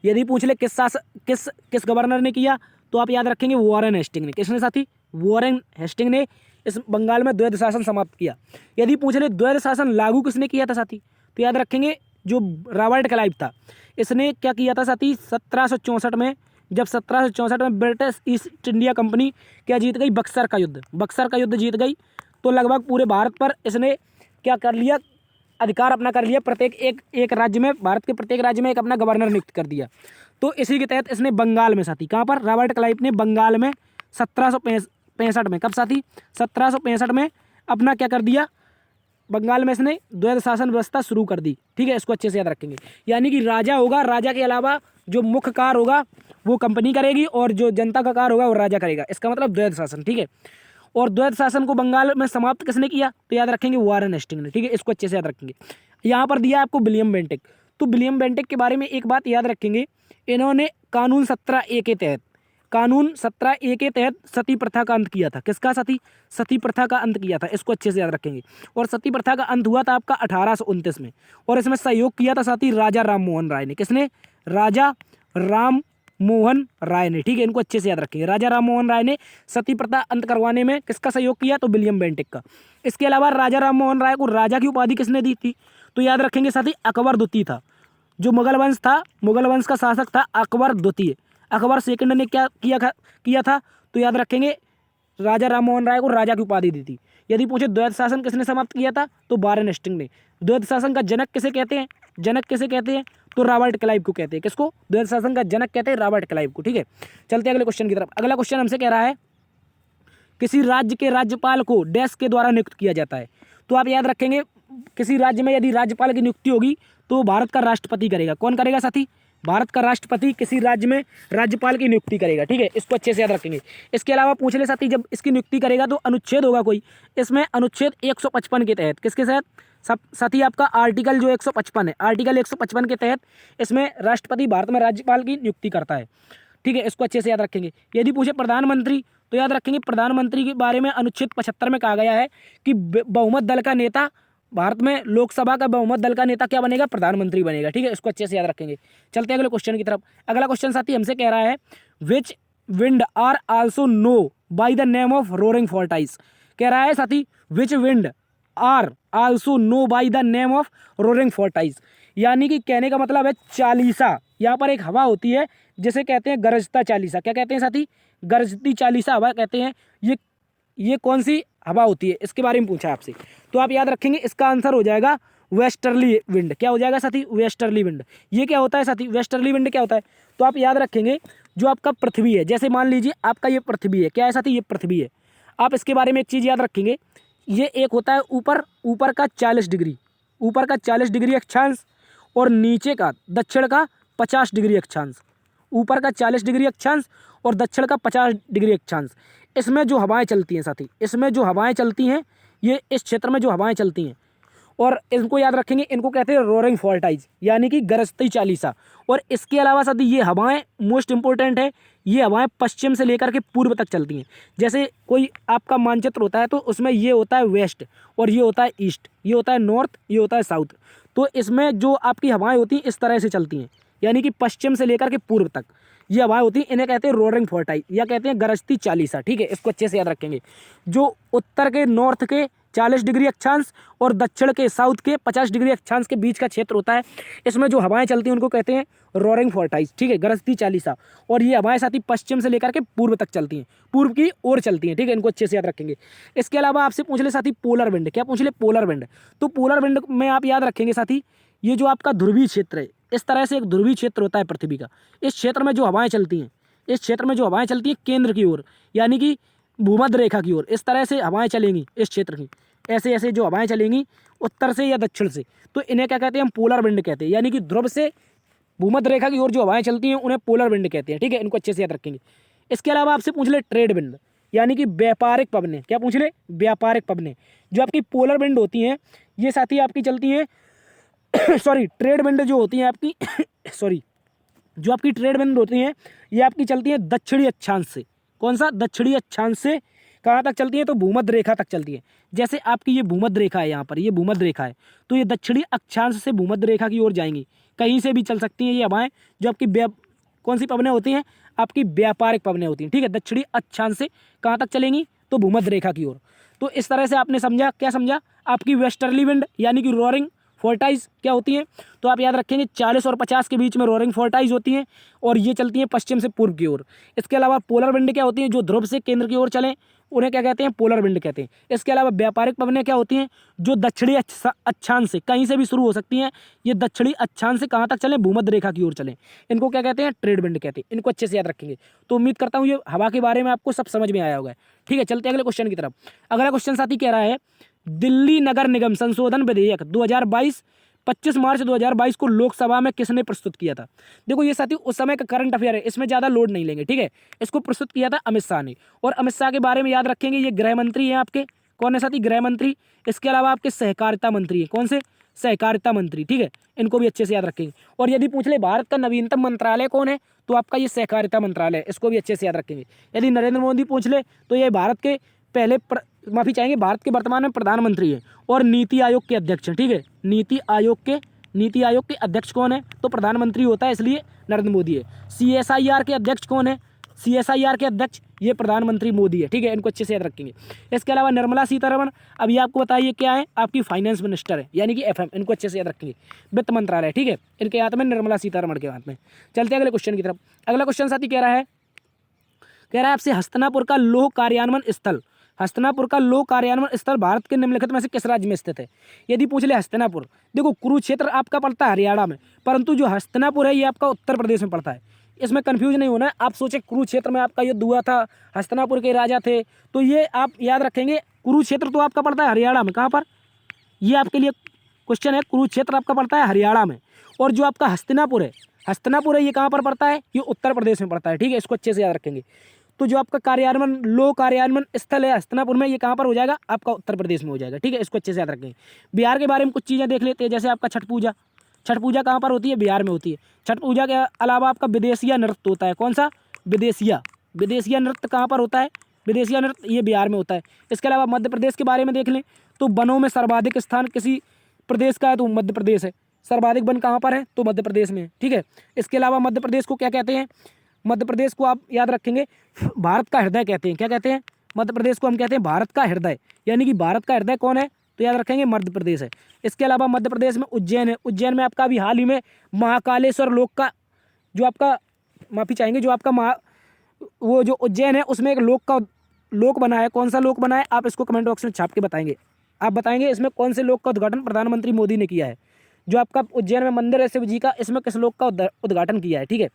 यदि पूछ ले किस गवर्नर ने किया, तो आप याद रखेंगे वॉरेन हेस्टिंग ने। किसने साथी? वॉरेन हेस्टिंग ने इस बंगाल में द्वैध शासन समाप्त किया। यदि पूछ ले द्वैध शासन लागू किसने किया था साथी, तो याद रखेंगे जो रॉबर्ट क्लाइव था, इसने क्या किया था साथी 1764 में, जब 1764 में ब्रिटिश ईस्ट इंडिया कंपनी क्या जीत गई? बक्सर का युद्ध जीत गई, तो लगभग पूरे भारत पर इसने क्या कर लिया? अधिकार अपना कर लिया। प्रत्येक एक राज्य में, भारत के प्रत्येक राज्य में एक अपना गवर्नर नियुक्त कर दिया। तो इसी के तहत इसने बंगाल में साथी, कहाँ पर? रॉबर्ट क्लाइव ने बंगाल में 1765 में, कब साथी? 1765 में अपना क्या कर दिया? बंगाल में इसने द्वैध शासन व्यवस्था शुरू कर दी। ठीक है, इसको अच्छे से याद रखेंगे। यानी कि राजा होगा, राजा के अलावा जो मुख्य कार्य होगा वो कंपनी करेगी और जो जनता का कार्य होगा वो राजा करेगा। इसका मतलब द्वैध शासन। ठीक है, और द्वैध शासन को बंगाल में समाप्त किसने किया? तो याद रखेंगे वॉरेन हेस्टिंग ने। ठीक है, इसको अच्छे से याद रखेंगे। यहाँ पर दिया आपको विलियम बेंटिक, तो विलियम बेंटिक के बारे में एक बात याद रखेंगे, इन्होंने कानून 17A के तहत सती प्रथा का अंत किया था। किसका? सती प्रथा का अंत किया था। इसको अच्छे से याद रखेंगे। और सती प्रथा का अंत हुआ था आपका 1829 में, और इसमें सहयोग किया था साथी राजा राम मोहन राय ने। किसने? राजा राम मोहन राय ने। ठीक है, इनको अच्छे से याद रखेंगे। राजा राम मोहन राय ने सती प्रथा अंत करवाने में किसका सहयोग किया? तो विलियम बेंटिक का। इसके अलावा राजा राम मोहन राय को राजा की उपाधि किसने दी थी? तो याद रखेंगे साथी अकबर द्वितीय था, जो मुगल वंश था, मुगल वंश का शासक था अकबर द्वितीय। अकबर सेकंड ने क्या किया था? तो याद रखेंगे राजा राम मोहन राय को राजा की उपाधि दी थी। यदि पूछे द्वैध शासन किसने समाप्त किया था, तो वॉरेन हेस्टिंग ने। द्वैध शासन का जनक किसे कहते हैं? तो रॉबर्ट क्लाइव को कहते हैं। किसको? द्वैध शासन का जनक कहते हैं रॉबर्ट क्लाइव को। ठीक है, चलते हैं अगले क्वेश्चन की तरफ। अगला क्वेश्चन हमसे कह रहा है, किसी राज्य के राज्यपाल को डैश के द्वारा नियुक्त किया जाता है। तो आप याद रखेंगे किसी राज्य में यदि राज्यपाल की नियुक्ति होगी तो भारत का राष्ट्रपति करेगा। कौन करेगा साथी? भारत का राष्ट्रपति किसी राज्य में राज्यपाल की नियुक्ति करेगा। ठीक है, इसको अच्छे से याद रखेंगे। इसके अलावा पूछ ले साथी, जब इसकी नियुक्ति करेगा तो अनुच्छेद होगा कोई, इसमें अनुच्छेद 155 के तहत, किसके तहत साथी? आपका आर्टिकल जो 155 है, आर्टिकल 155 के तहत इसमें राष्ट्रपति भारत में राज्यपाल की नियुक्ति करता है। ठीक है, इसको अच्छे से याद रखेंगे। यदि पूछे प्रधानमंत्री, तो याद रखेंगे प्रधानमंत्री के बारे में अनुच्छेद 75 में कहा गया है कि बहुमत दल का नेता, भारत में लोकसभा का बहुमत दल का नेता क्या बनेगा? प्रधानमंत्री बनेगा। ठीक है, इसको अच्छे से याद रखेंगे। चलते हैं अगले क्वेश्चन की तरफ। अगला क्वेश्चन साथी हमसे कह रहा है, which wind are also known by the name of roaring forties. कह रहा है साथी, which wind are also known by the name of roaring forties. यानी कि कहने का मतलब है चालीसा। यहाँ पर एक हवा होती है जिसे कहते हैं गरजता चालीसा। क्या कहते हैं साथी? गरजती चालीसा हवा कहते हैं। ये कौन सी हवा होती है, इसके बारे में पूछा है आपसे। तो आप याद रखेंगे इसका आंसर हो जाएगा वेस्टर्ली विंड। क्या हो जाएगा साथी? Westerly wind. ये क्या होता है साथी? वेस्टर्ली विंड क्या होता है? तो आप याद रखेंगे जो आपका पृथ्वी है, जैसे मान लीजिए आपका ये पृथ्वी है। क्या है साथी? ये पृथ्वी है। आप इसके बारे में एक चीज़ याद रखेंगे, ये एक होता है ऊपर का 40 डिग्री, ऊपर का 40 डिग्री अक्षांश और नीचे का दक्षिण का 50 डिग्री अक्षांश। ऊपर का 40 डिग्री अक्षांश और दक्षिण का 50 डिग्री अक्षांश। इसमें जो हवाएं चलती हैं साथी, इसमें जो हवाएं चलती हैं, ये इस क्षेत्र में जो हवाएं चलती हैं और इनको याद रखेंगे, इनको कहते हैं रोरिंग फॉल्टाइज यानी कि गरजती चालीसा। और इसके अलावा साथी ये हवाएं मोस्ट इंपॉर्टेंट है, ये हवाएं पश्चिम से लेकर के पूर्व तक चलती हैं। जैसे कोई आपका मानचित्र होता है तो उसमें ये होता है वेस्ट और ये होता है ईस्ट, ये होता है नॉर्थ, ये होता है साउथ। तो इसमें जो आपकी हवाएं होती हैं इस तरह से चलती हैं, यानी कि पश्चिम से लेकर के पूर्व तक ये हवाएं होती हैं, इन्हें कहते हैं रोरिंग फॉल्टाइज या कहते हैं गरजती चालीसा। ठीक है, इसको अच्छे से याद रखेंगे। जो उत्तर के नॉर्थ के 40 डिग्री अक्षांश और दक्षिण के साउथ के 50 डिग्री अक्षांश के बीच का क्षेत्र होता है, इसमें जो हवाएं चलती हैं उनको कहते हैं रोरिंग फॉल्टाइज। ठीक है, गरजती चालीसा। और ये हवाएं साथी पश्चिम से लेकर के पूर्व तक चलती हैं, पूर्व की ओर चलती हैं। ठीक है, इनको अच्छे से याद रखेंगे। इसके अलावा आपसे पूछ ले साथी पोलर विंड, क्या पूछ ले? Polar wind. तो पोलर विंड में आप याद रखेंगे साथी, ये जो आपका ध्रुवीय क्षेत्र है, इस तरह से एक ध्रुवीय क्षेत्र होता है पृथ्वी का। इस क्षेत्र में जो हवाएं चलती हैं, इस क्षेत्र में जो हवाएं चलती हैं केंद्र की ओर यानी कि भूमध्य रेखा की ओर, इस तरह से हवाएं चलेंगी इस क्षेत्र की, ऐसे ऐसे जो हवाएं चलेंगी उत्तर से या दक्षिण से, तो इन्हें क्या कहते हैं? हम पोलर विंड कहते हैं। यानी कि ध्रुव से भूमध्य रेखा की ओर जो हवाएं चलती हैं उन्हें पोलर विंड कहते हैं। ठीक है, इनको अच्छे से याद रखेंगे। इसके अलावा आपसे पूछ ले ट्रेड विंड यानी कि व्यापारिक पवनें, क्या पूछ ले? व्यापारिक पवनें। जो आपकी पोलर विंड होती हैं ये साथी आपकी चलती हैं सॉरी, ट्रेड विंड जो होती हैं आपकी सॉरी, जो आपकी ट्रेड विंड होती हैं ये आपकी चलती हैं दक्षिणी अक्षांश से। कौन सा? दक्षिणी अक्षांश से कहाँ तक चलती है? तो भूमध्य रेखा तक चलती है। जैसे आपकी ये भूमध्य रेखा है, यहाँ पर ये भूमध्य रेखा है, तो ये दक्षिणी अक्षांश से भूमध्य रेखा की ओर जाएंगी, कहीं से भी चल सकती हैं ये हवाएं। जो आपकी कौन सी पवनें होती हैं? आपकी व्यापारिक पवनें होती हैं। ठीक है, दक्षिणी अक्षांश से कहाँ तक चलेंगी? तो भूमध्य रेखा की ओर। तो इस तरह से आपने समझा, क्या समझा? आपकी वेस्टर्ली विंड यानी कि रोरिंग फॉल्टाइज क्या होती हैं? तो आप याद रखेंगे 40 और 50 के बीच में रोरिंग फॉल्टाइज होती हैं और ये चलती हैं पश्चिम से पूर्व की ओर। इसके अलावा पोलर विंड क्या होती हैं? जो ध्रुव से केंद्र की ओर चलें उन्हें क्या कहते हैं? पोलर विंड कहते हैं। इसके अलावा व्यापारिक पवनें क्या होती हैं? जो दक्षिणी अक्षांश से कहीं से भी शुरू हो सकती हैं, ये दक्षिणी अक्षांश से कहाँ तक चलें? भूमध्य रेखा की ओर चलें, इनको क्या कहते हैं? ट्रेड विंड कहते हैं। इनको अच्छे से याद रखेंगे। तो उम्मीद करता हूँ ये हवा के बारे में आपको सब समझ में आया होगा। ठीक है, चलते हैं अगले क्वेश्चन की तरफ। अगला क्वेश्चन साथी कह रहा है दिल्ली नगर निगम संशोधन विधेयक 2022 25 मार्च 2022 को लोकसभा में किसने प्रस्तुत किया था? देखो ये साथी उस समय का करंट अफेयर है, इसमें ज़्यादा लोड नहीं लेंगे। ठीक है, इसको प्रस्तुत किया था अमित शाह ने। और अमित शाह के बारे में याद रखेंगे, ये गृह मंत्री हैं आपके। कौन है साथी? गृह मंत्री। इसके अलावा आपके सहकारिता मंत्री हैं। कौन से? सहकारिता मंत्री। ठीक है, इनको भी अच्छे से याद रखेंगे। और यदि पूछ ले भारत का नवीनतम मंत्रालय कौन है, तो आपका ये सहकारिता मंत्रालय, इसको भी अच्छे से याद रखेंगे। यदि नरेंद्र मोदी पूछ ले तो ये भारत के पहले माफी चाहेंगे, भारत के वर्तमान में प्रधानमंत्री है और नीति आयोग के अध्यक्ष हैं। ठीक है, नीति आयोग के अध्यक्ष कौन है? तो प्रधानमंत्री होता है, इसलिए नरेंद्र मोदी है। CSIR के अध्यक्ष कौन है? CSIR के अध्यक्ष ये प्रधानमंत्री मोदी है। ठीक है, इनको अच्छे से याद रखेंगे। इसके अलावा निर्मला सीतारमण, अभी आपको बताइए क्या है? आपकी फाइनेंस मिनिस्टर है यानी कि FM, इनको अच्छे से याद रखेंगे। वित्त मंत्रालय। ठीक है, इनके हाथ में, निर्मला सीतारमण के हाथ में। चलते हैं अगले क्वेश्चन की तरफ। अगला क्वेश्चन साथी कह रहा है आपसे हस्तिनापुर का लौह कार्यान्वयन स्थल, हस्तिनापुर का लौह कार्यान्वयन स्थल भारत के निम्नलिखित में से किस राज्य में स्थित है? यदि पूछ ले हस्तिनापुर, देखो कुरुक्षेत्र आपका पड़ता है हरियाणा में, परंतु जो हस्तिनापुर है ये आपका उत्तर प्रदेश में पड़ता है। इसमें कंफ्यूज नहीं होना है। आप सोचे कुरुक्षेत्र में आपका युद्ध हुआ था, हस्तिनापुर के राजा थे, तो ये आप याद रखेंगे कुरुक्षेत्र तो आपका पड़ता है हरियाणा में। कहाँ पर? ये आपके लिए क्वेश्चन है। कुरुक्षेत्र आपका पड़ता है हरियाणा में, और जो आपका हस्तिनापुर है ये कहाँ पर पड़ता है? ये उत्तर प्रदेश में पड़ता है। ठीक है, इसको अच्छे से याद रखेंगे। तो जो आपका लौह कार्यान्वयन स्थल है हस्तिनापुर में, ये कहाँ पर हो जाएगा? आपका उत्तर प्रदेश में हो जाएगा। ठीक है, इसको अच्छे से याद रखेंगे। बिहार के बारे में कुछ चीज़ें देख लेते हैं, जैसे आपका छठ पूजा कहाँ पर होती है? बिहार में होती है। छठ पूजा के अलावा आपका विदेशिया नृत्य होता है। कौन सा? विदेशिया नृत्य कहाँ पर होता है? विदेशिया नृत्य ये बिहार में होता है। इसके अलावा मध्य प्रदेश के बारे में देख लें तो वनों में सर्वाधिक स्थान किसी प्रदेश का है तो मध्य प्रदेश है। सर्वाधिक वन कहाँ पर है? तो मध्य प्रदेश में है। ठीक है, इसके अलावा मध्य प्रदेश को क्या कहते हैं? मध्य प्रदेश को आप याद रखेंगे भारत का हृदय कहते हैं। क्या कहते हैं? मध्य प्रदेश को हम कहते हैं भारत का हृदय, यानी कि भारत का हृदय कौन है? तो याद रखेंगे मध्य प्रदेश है। इसके अलावा मध्य प्रदेश में उज्जैन है। उज्जैन में आपका अभी हाल ही में महाकालेश्वर लोक का जो आपका माफी चाहेंगे जो आपका वो जो उज्जैन है उसमें एक लोक बना है। कौन सा लोक बना है? आप इसको कमेंट बॉक्स में छाप के बताएंगे। आप बताएंगे इसमें कौन से लोक का उद्घाटन प्रधानमंत्री मोदी ने किया है। जो आपका उज्जैन में मंदिर है शिव जी का, इसमें किस लोक का उद्घाटन किया है। ठीक है,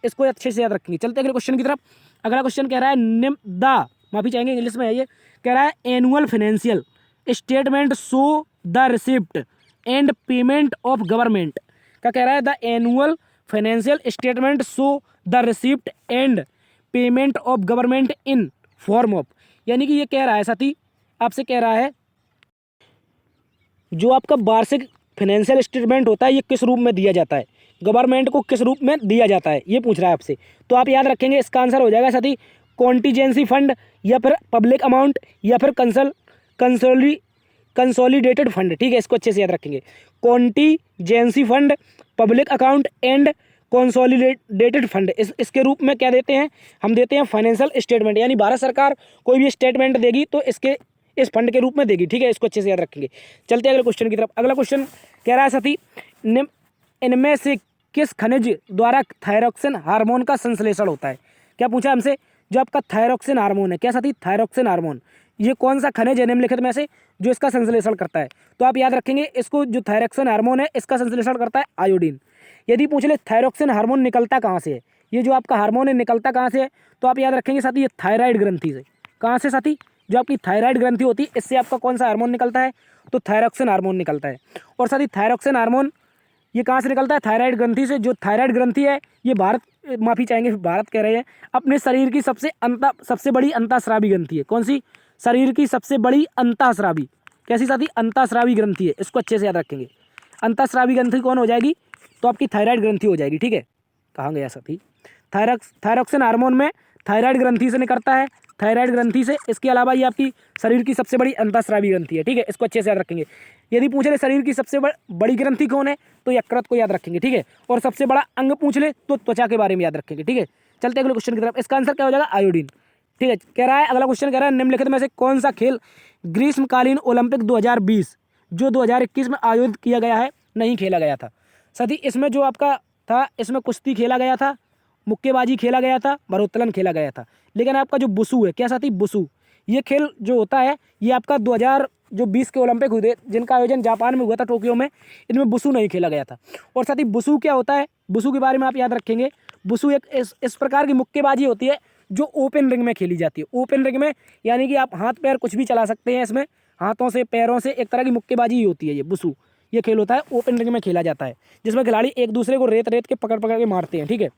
इसको अच्छे से याद रखेंगे। चलते अगले क्वेश्चन की तरफ। अगला क्वेश्चन कह रहा है माफी चाहेंगे इंग्लिश में है ये, कह रहा है annual financial statement show the receipt and payment of government. क्या कह रहा है? The annual financial statement show the receipt and payment of government in form of, यानी कि ये कह रहा है साथी, आपसे कह रहा है जो आपका वार्षिक फाइनेंशियल स्टेटमेंट होता है ये किस रूप में दिया जाता है, गवर्नमेंट को किस रूप में दिया जाता है, ये पूछ रहा है आपसे। तो आप याद रखेंगे इसका आंसर हो जाएगा साथी कॉन्टीजेंसी फंड, या फिर पब्लिक अमाउंट, या फिर कंसोलिडेटेड फंड। ठीक है, इसको अच्छे से याद रखेंगे। Contingency fund, public account and consolidated fund. इसके रूप में क्या देते हैं, हम देते हैं फाइनेंशियल स्टेटमेंट, यानी भारत सरकार कोई भी स्टेटमेंट देगी तो इस फंड के रूप में देगी। ठीक है, इसको अच्छे से याद रखेंगे। चलते हैं अगले क्वेश्चन की तरफ। अगला क्वेश्चन कह रहा है साथी इनमें से किस खनिज द्वारा थायरॉक्सिन हार्मोन का संश्लेषण होता है। क्या पूछा हमसे, जो आपका थायरॉक्सिन हार्मोन है, क्या साथी, थायरॉक्सिन हार्मोन, ये कौन सा खनिज है निम्नलिखित में से जो इसका संश्लेषण करता है। तो आप याद रखेंगे इसको, जो थायरॉक्सिन हार्मोन है इसका संश्लेषण करता है आयोडीन। यदि पूछ ले थायरॉक्सिन हार्मोन निकलता कहाँ से है, ये जो आपका हार्मोन है निकलता कहाँ से है, तो आप याद रखेंगे साथी ये थायराइड ग्रंथि से। कहाँ से साथी, जो आपकी थायराइड ग्रंथि होती है इससे आपका कौन सा हार्मोन निकलता है, तो थायरॉक्सिन हार्मोन निकलता है। और साथी थायरॉक्सिन हार्मोन ये कहाँ से निकलता है, थायराइड ग्रंथि से। जो थायराइड ग्रंथि है ये माफ़ी चाहेंगे भारत कह रहे हैं, अपने शरीर की सबसे बड़ी अंतःस्रावी ग्रंथि है। कौन सी, शरीर की सबसे बड़ी अंतःस्रावी, कैसी साथी, अंतःस्रावी ग्रंथि है। इसको अच्छे से याद रखेंगे। अंतःस्रावी ग्रंथि कौन हो जाएगी, तो आपकी थायराइड ग्रंथि हो जाएगी। ठीक है, कहाँ गया साथी, थायरॉक्सिन हार्मोन में थायराइड ग्रंथि से निकलता है, थायराइड ग्रंथि से। इसके अलावा ये आपकी शरीर की सबसे बड़ी अंतःस्रावी ग्रंथि है। ठीक है, इसको अच्छे से याद रखेंगे। यदि पूछ ले शरीर की सबसे बड़ी ग्रंथि कौन है, तो यकृत को याद रखेंगे। ठीक है, और सबसे बड़ा अंग पूछ ले तो त्वचा के बारे में याद रखेंगे। ठीक है, चलते अगले क्वेश्चन की तरफ। इसका आंसर क्या हो जाएगा, आयोडीन। ठीक है, कह रहा है अगला क्वेश्चन कह रहा है निम्नलिखित में से कौन सा खेल ग्रीष्मकालीन ओलंपिक 2020 जो 2021 में आयोजित किया गया है नहीं खेला गया था। साथी इसमें जो आपका था, इसमें कुश्ती खेला गया था, मुक्केबाजी खेला गया था, भारोत्तोलन खेला गया था। लेकिन आपका जो वुशु है, क्या साथी, वुशु, ये खेल जो होता है ये आपका 2020 के ओलंपिक हुए जिनका आयोजन जापान में हुआ था, टोक्यो में, इनमें वुशु नहीं खेला गया था। और साथी वुशु क्या होता है, वुशु के बारे में आप याद रखेंगे। वुशु एक इस प्रकार की मुक्केबाजी होती है जो ओपन रिंग में खेली जाती है। ओपन रिंग में यानी कि आप हाथ पैर कुछ भी चला सकते हैं, इसमें हाथों से पैरों से एक तरह की मुक्केबाजी ही होती है ये वुशु। ये खेल होता है ओपन रिंग में खेला जाता है, जिसमें खिलाड़ी एक दूसरे को रेत के पकड़ के मारते हैं। ठीक है,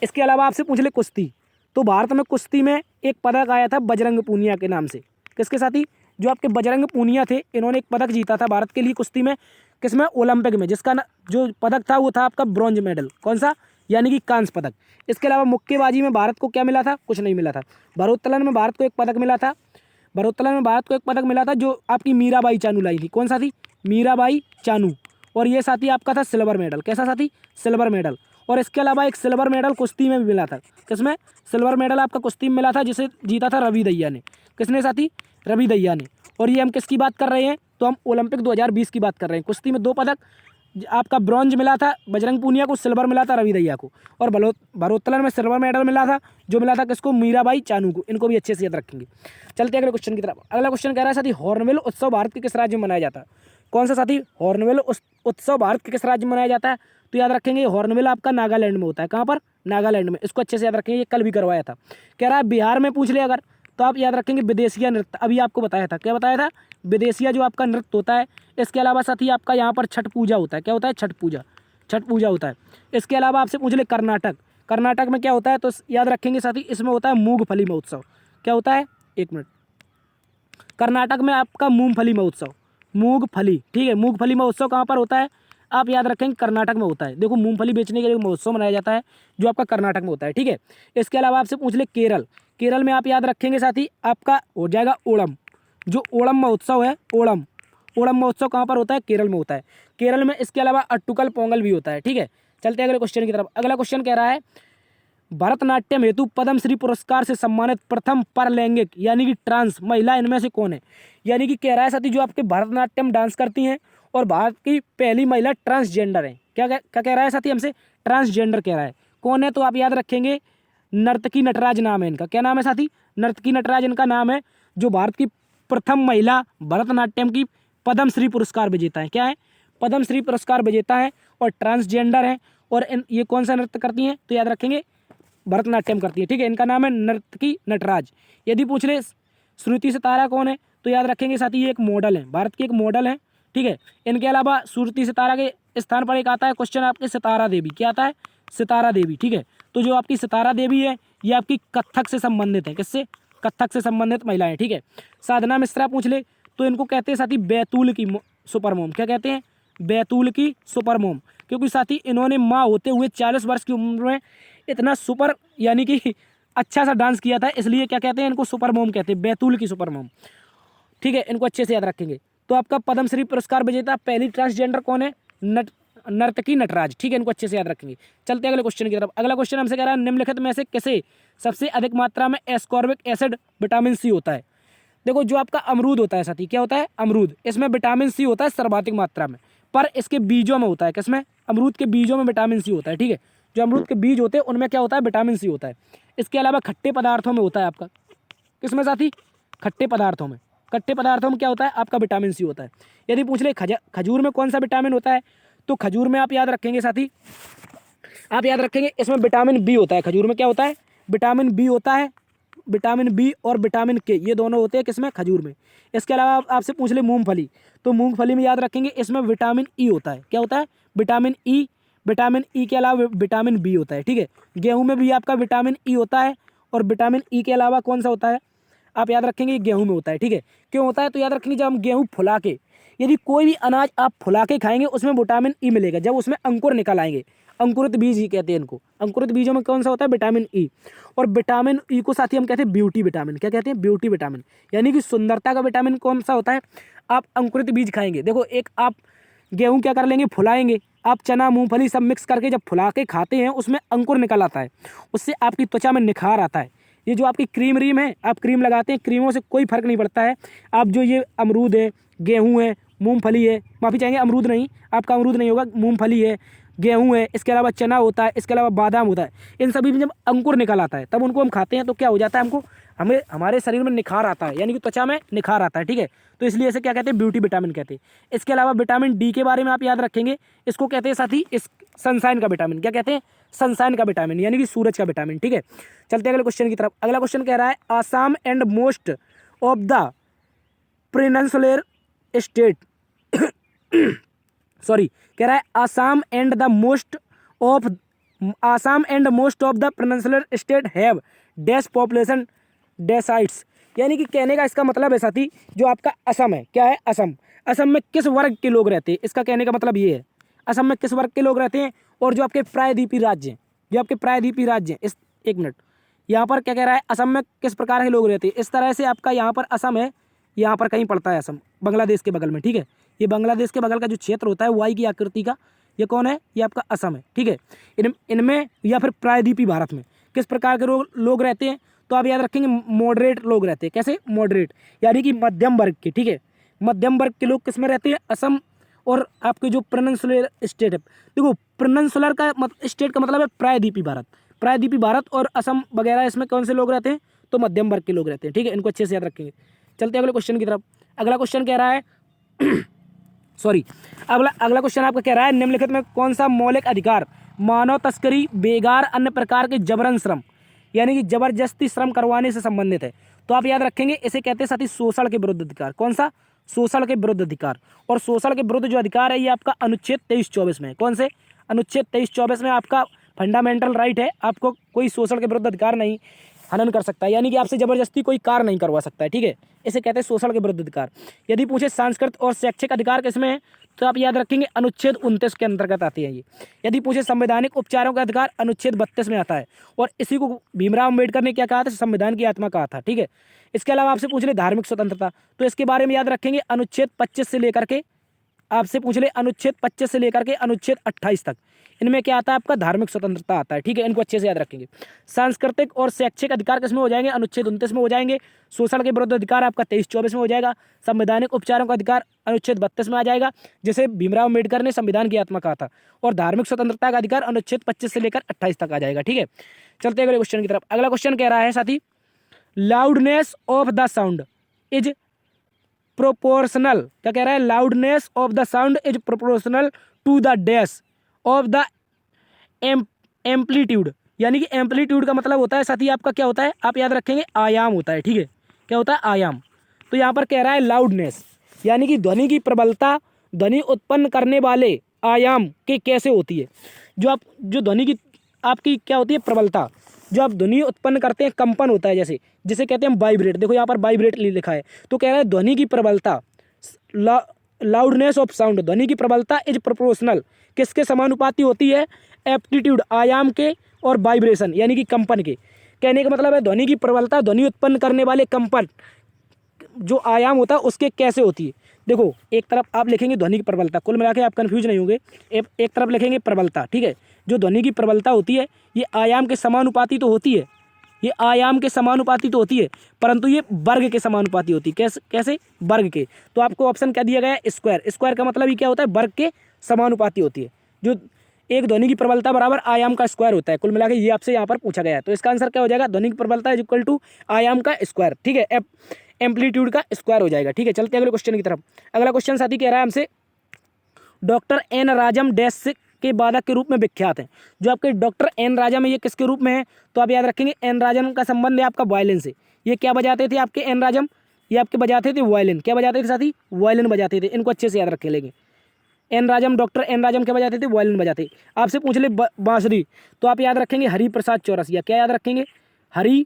इसके अलावा आपसे पूछ ले कुश्ती, तो भारत में कुश्ती में एक पदक आया था बजरंग पूनिया के नाम से। किसके साथी, जो आपके बजरंग पूनिया थे, इन्होंने एक पदक जीता था भारत के लिए कुश्ती में। किसमें, ओलंपिक में, जिसका जो पदक था वो था आपका ब्रॉन्ज मेडल। कौन सा, यानी कि कांस्य पदक। इसके अलावा मुक्केबाजी में भारत को क्या मिला था, कुछ नहीं मिला था। भारोत्तोलन में भारत को एक पदक मिला था, भारोत्तोलन में भारत को एक पदक मिला था जो आपकी मीराबाई चानू लाई थी। कौन सा थी, मीराबाई चानू। और ये साथी आपका था सिल्वर मेडल। कैसा साथी, सिल्वर मेडल। और इसके अलावा एक सिल्वर मेडल कुश्ती में भी मिला था। किसमें, सिल्वर मेडल आपका कुश्ती में मिला था, जिसे जीता था रवि दहिया ने। किसने साथी, रवि दहिया ने। और ये हम किसकी बात कर रहे हैं, तो हम ओलंपिक 2020 की बात कर रहे हैं। कुश्ती में 2 पदक, आपका ब्रॉन्ज मिला था बजरंग पूनिया को, सिल्वर मिला था रवि दहिया को। और भारोत्तोलन में सिल्वर मेडल मिला था, जो मिला था किसको, मीराबाई चानू को। इनको भी अच्छे से याद रखेंगे। चलते अगले क्वेश्चन की तरफ। अगला क्वेश्चन कह रहा है साथी हॉर्नबिल उत्सव भारत के किस राज्य में मनाया जाता है। कौन सा साथी, हॉर्नबिल उत्सव भारत के किस राज्य में मनाया जाता है, तो याद रखेंगे हॉर्नबिल आपका नागालैंड में होता है। कहाँ पर, नागालैंड में। इसको अच्छे से याद रखेंगे, ये कल भी करवाया था। कह रहा है बिहार में पूछ ले अगर, तो आप याद रखेंगे विदेशिया नृत्य। अभी आपको बताया था, क्या बताया था, विदेशिया जो आपका नृत्य होता है। इसके अलावा साथी आपका यहाँ पर छठ पूजा होता है। क्या होता है, छठ पूजा होता है। इसके अलावा आपसे पूछ ले कर्नाटक में क्या होता है, तो याद रखेंगे साथी इसमें होता है मूंगफली महोत्सव। क्या होता है, एक मिनट, कर्नाटक में आपका मूंगफली महोत्सव, मूंगफली। ठीक है, मूंगफली महोत्सव कहाँ पर होता है, आप याद रखेंगे कर्नाटक में होता है। देखो मूंगफली बेचने के लिए महोत्सव मनाया जाता है जो आपका कर्नाटक में होता है। ठीक है, इसके अलावा आपसे पूछ ले केरल में आप याद रखेंगे साथी आपका हो जाएगा ओणम। जो ओणम महोत्सव है, ओणम महोत्सव कहाँ पर होता है, केरल में होता है। केरल में इसके अलावा अट्टुकल पोंगल भी होता है। ठीक है, चलते अगले क्वेश्चन की तरफ। अगला क्वेश्चन कह रहा है भरतनाट्यम हेतु पद्मश्री पुरस्कार से सम्मानित प्रथम परलैंगिक यानी कि ट्रांस महिला इनमें से कौन है। यानी कि कह रहा है साथी जो आपके भरतनाट्यम डांस करती हैं और भारत की पहली महिला ट्रांसजेंडर है। क्या कह रहा है साथी हमसे, ट्रांसजेंडर कह रहा है। कौन है, तो आप याद रखेंगे नर्तकी नटराज नाम है इनका। क्या नाम है साथी, नर्तकी नटराज इनका नाम है, जो भारत की प्रथम महिला भरतनाट्यम की पद्मश्री पुरस्कार विजेता है। क्या है, पद्मश्री पुरस्कार विजेता है और ट्रांसजेंडर है। और ये कौन सा नृत्य करती हैं, तो याद रखेंगे भरतनाट्यम करती है। ठीक है, इनका नाम है नर्तकी नटराज। यदि पूछ ले श्रुति सितारा कौन है, तो याद रखेंगे साथी ये एक मॉडल है, भारत की एक मॉडल है। ठीक है, इनके अलावा श्रुति सितारा के स्थान पर एक आता है क्वेश्चन आपके सितारा देवी। क्या आता है, सितारा देवी। ठीक है, तो जो आपकी सितारा देवी है ये आपकी कथक से संबंधित है। किससे, कथक से संबंधित महिला है। ठीक है, साधना मिश्रा पूछ ले तो इनको कहते हैं साथी बैतूल की सुपर मॉम। क्या कहते हैं? बैतूल की सुपर मॉम, क्योंकि साथी इन्होंने माँ होते हुए 40 वर्ष की उम्र में इतना सुपर यानी कि अच्छा सा डांस किया था, इसलिए क्या कहते हैं? इनको सुपर मॉम कहते हैं, बैतूल की सुपर मॉम। ठीक है, इनको अच्छे से याद रखेंगे। तो आपका पद्मश्री पुरस्कार विजेता पहली ट्रांसजेंडर कौन है? नर्तकी नटराज। ठीक है, इनको अच्छे से याद रखेंगे। चलते हैं अगले क्वेश्चन की तरफ। अगला क्वेश्चन हमसे कह रहा है निम्नलिखित में से किसे सबसे अधिक मात्रा में एस्कॉर्बिक एसिड विटामिन सी होता है? देखो, जो आपका अमरूद होता है साथी, क्या होता है? अमरूद, इसमें विटामिन सी होता है सर्वाधिक मात्रा में, पर इसके बीजों में होता है। किसमें? अमरूद के बीजों में विटामिन सी होता है। ठीक है, जो अमरूद के बीज होते हैं उनमें क्या होता है? विटामिन सी होता है। इसके अलावा खट्टे पदार्थों में होता है आपका। किसमें साथी? खट्टे पदार्थों में। खट्टे पदार्थों में क्या होता है? आपका विटामिन सी होता है। यदि पूछ ले खजूर में कौन सा विटामिन होता है, तो खजूर में आप याद रखेंगे साथी, आप याद रखेंगे इसमें विटामिन बी होता है। खजूर में क्या होता है? विटामिन बी होता है। विटामिन बी और विटामिन के, ये दोनों होते हैं किसमें? खजूर में। इसके अलावा आपसे पूछ ले मूंगफली, तो मूंगफली में याद रखेंगे इसमें विटामिन ई होता है। क्या होता है? Vitamin E. विटामिन ई के अलावा विटामिन बी होता है। ठीक है, गेहूं में भी आपका विटामिन ई होता है, और विटामिन ई के अलावा कौन सा होता है? आप याद रखेंगे गेहूं में होता है। ठीक है, क्यों होता है? तो याद रखेंगे जब हम गेहूं फुला के, यदि कोई भी अनाज आप फुला के खाएंगे उसमें विटामिन ई मिलेगा, जब उसमें अंकुर निकल आएंगे। अंकुरित बीज ही कहते हैं इनको। अंकुरित बीजों में कौन सा होता है? Vitamin E. और विटामिन ई को साथ ही हम कहते हैं ब्यूटी विटामिन। क्या कहते हैं? ब्यूटी विटामिन, यानी कि सुंदरता का विटामिन कौन सा होता है? आप अंकुरित बीज खाएंगे। देखो, एक आप गेहूं क्या कर लेंगे? फुलाएंगे। आप चना मूंगफली सब मिक्स करके जब फुला के खाते हैं उसमें अंकुर निकल आता है, उससे आपकी त्वचा में निखार आता है। ये जो आपकी क्रीम रीम है, आप क्रीम लगाते हैं, क्रीमों से कोई फर्क नहीं पड़ता है। आप जो ये अमरूद है, गेहूं है, मूंगफली है, माफ़ी चाहेंगे अमरूद नहीं, आपका अमरूद नहीं होगा, मूंगफली है, गेहूं है, इसके अलावा चना होता है, इसके अलावा बादाम होता है, इन सभी में जब अंकुर निकल आता है तब उनको हम खाते हैं तो क्या हो जाता है? हमको हमारे शरीर में निखार आता है, यानी कि त्वचा में निखार आता है। ठीक है, तो इसलिए इसे क्या कहते हैं? ब्यूटी विटामिन कहते हैं। इसके अलावा विटामिन डी के बारे में आप याद रखेंगे, इसको कहते हैं साथी इस सनसाइन का विटामिन। क्या कहते हैं? सनसाइन का विटामिन, यानी कि सूरज का विटामिन। ठीक है, चलते हैं अगले क्वेश्चन की तरफ। अगला क्वेश्चन कह रहा है Assam and most of the peninsular state sorry, कह रहा है Assam and most of the peninsular state have dash population densities. यानी कि कहने का इसका मतलब है साथी, जो आपका असम है, क्या है? असम। असम में किस वर्ग के लोग रहते हैं? इसका कहने का मतलब ये है, असम में किस वर्ग के लोग रहते हैं। और जो आपके प्रायद्वीपीय राज्य हैं, जो आपके प्रायद्वीपीय राज्य हैं, इस एक मिनट, यहाँ पर क्या कह रहा है? असम में किस प्रकार के लोग रहते हैं। इस तरह से आपका यहाँ पर असम है, यहाँ पर कहीं पड़ता है असम, बांग्लादेश के बगल में। ठीक है, ये बांग्लादेश के बगल का जो क्षेत्र होता है वाई की आकृति का, ये कौन है? ये आपका असम है। ठीक है, इनमें या फिर प्रायद्वीपीय भारत में किस प्रकार के लोग रहते हैं? तो आप याद रखेंगे मॉडरेट लोग रहते हैं। कैसे? मॉडरेट, यानी कि मध्यम वर्ग के। ठीक है, मध्यम वर्ग के लोग किस में रहते हैं? असम और आपके जो पेनिनसुलर स्टेट है, देखो पेनिनसुलर का स्टेट का मतलब है प्रायद्वीपीय भारत। प्रायद्वीपीय भारत और असम वगैरह, इसमें कौन से लोग रहते हैं? तो मध्यम वर्ग के लोग रहते हैं। ठीक है, इनको अच्छे से याद रखेंगे। चलते हैं अगले क्वेश्चन की तरफ। अगला क्वेश्चन कह रहा है अगला क्वेश्चन आपका कह रहा है निम्नलिखित में कौन सा मौलिक अधिकार मानव तस्करी, बेगार, अन्य प्रकार के जबरन श्रम, यानी कि जबरदस्ती श्रम करवाने से संबंधित है? तो आप याद रखेंगे इसे कहते हैं साथी शोषण के विरुद्ध अधिकार। कौन सा? शोषण के विरुद्ध अधिकार। और शोषण के विरुद्ध जो अधिकार है ये आपका अनुच्छेद 23-24 में है। कौन से? अनुच्छेद 23-24 में आपका फंडामेंटल राइट है, आपको कोई शोषण के विरुद्ध अधिकार नहीं हनन कर सकता है, यानी कि आपसे जबरदस्ती कोई कार्य नहीं करवा सकता है। ठीक है, इसे कहते हैं शोषण के विरुद्ध अधिकार। यदि पूछे सांस्कृतिक और शैक्षिक अधिकार किसमें है, तो आप याद रखेंगे अनुच्छेद 29 के अंतर्गत आती है ये। यदि पूछे संवैधानिक उपचारों का अधिकार, अनुच्छेद 32 में आता है, और इसी को भीमराव अम्बेडकर ने क्या कहा था? संविधान की आत्मा कहा था। ठीक है, इसके अलावा आपसे पूछ ले धार्मिक स्वतंत्रता, तो इसके बारे में याद रखेंगे अनुच्छेद 25 से लेकर के, आपसे पूछ ले अनुच्छेद 25 से लेकर के अनुच्छेद 28 तक, इनमें क्या आता है? आपका धार्मिक स्वतंत्रता आता है। ठीक है, इनको अच्छे से याद रखेंगे। सांस्कृतिक और शैक्षिक अधिकार किसमें हो जाएंगे? अनुच्छेद 29 में हो जाएंगे। शोषण के विरुद्ध अधिकार आपका 23-24 में हो जाएगा। संवैधानिक उपचारों का अधिकार अनुच्छेद 32 में आ जाएगा, जिसे भीमराव अम्बेडकर ने संविधान की आत्मा कहा था। और धार्मिक स्वतंत्रता का अधिकार अनुच्छेद 25 से लेकर 28 तक आ जाएगा। ठीक है, चलते अगले क्वेश्चन की तरफ। अगला क्वेश्चन कह रहा है साथी loudness of the sound is proportional. क्या कह रहा है? Loudness of the sound is proportional to the dash of the amplitude, यानी कि एम्पलीट्यूड का मतलब होता है साथी आपका क्या होता है? आप याद रखेंगे आयाम होता है। ठीक है, क्या होता है? आयाम। तो यहाँ पर कह रहा है लाउडनेस, यानी कि ध्वनि की प्रबलता, ध्वनि उत्पन्न करने वाले आयाम के कैसे होती है? जो ध्वनि की आपकी क्या होती है? प्रबलता। जो आप ध्वनि उत्पन्न करते हैं, कंपन होता है जिसे कहते हैं वाइब्रेट। देखो यहाँ पर वाइब्रेट लिखा है, तो कह रहा है ध्वनि की प्रबलता लाउडनेस ऑफ साउंड, ध्वनि की प्रबलता इज प्रोपोर्शनल, किसके समानुपाती होती है? एप्टीट्यूड, आयाम के, और वाइब्रेशन यानी कि कंपन के। कहने का मतलब है ध्वनि की प्रबलता ध्वनि उत्पन्न करने वाले कंपन जो आयाम होता है उसके कैसे होती है। देखो एक तरफ आप लिखेंगे ध्वनि की प्रबलता, कुल मिला के आप कन्फ्यूज नहीं होंगे, एक तरफ लिखेंगे प्रबलता, ठीक है। जो ध्वनि की प्रबलता होती है ये आयाम के समानुपाती तो होती है, ये आयाम के समानुपाती तो होती है, परंतु ये वर्ग के समानुपाती होती है। कैसे कैसे? वर्ग के। तो आपको ऑप्शन क्या दिया गया है? स्क्वायर। स्क्वायर का मतलब ये क्या होता है? वर्ग के समानुपाती होती है। जो एक ध्वनि की प्रबलता बराबर आयाम का स्क्वायर होता है। कुल मिला के ये आपसे यहाँ पर पूछा गया है। तो इसका आंसर क्या हो जाएगा? ध्वनि की प्रबलता इज इक्वल टू आयाम का स्क्वायर, ठीक है, एम्पलीट्यूड का स्क्वायर हो जाएगा, ठीक है। चलते हैं अगले क्वेश्चन की तरफ। अगला क्वेश्चन साथी कह रहा है हमसे, डॉक्टर एन राजम डैश के बाधक के रूप में विख्यात है। जो आपके डॉक्टर एन राजम है ये किसके रूप में है? तो आप याद रखेंगे एन राजम का संबंध है आपका वायलिन से। ये क्या बजाते थे आपके एन राजम? ये आपके बजाते थे वायलिन। क्या बजाते थे साथी? वायलिन बजाते थे। इनको अच्छे से याद रखे लेंगे। N Rajam, doctor N Rajam क्या बजाते थे? वायलिन बजाते। आपसे पूछ ले बांसुरी, तो आप याद रखेंगे हरि प्रसाद चौरसिया। क्या याद रखेंगे? हरि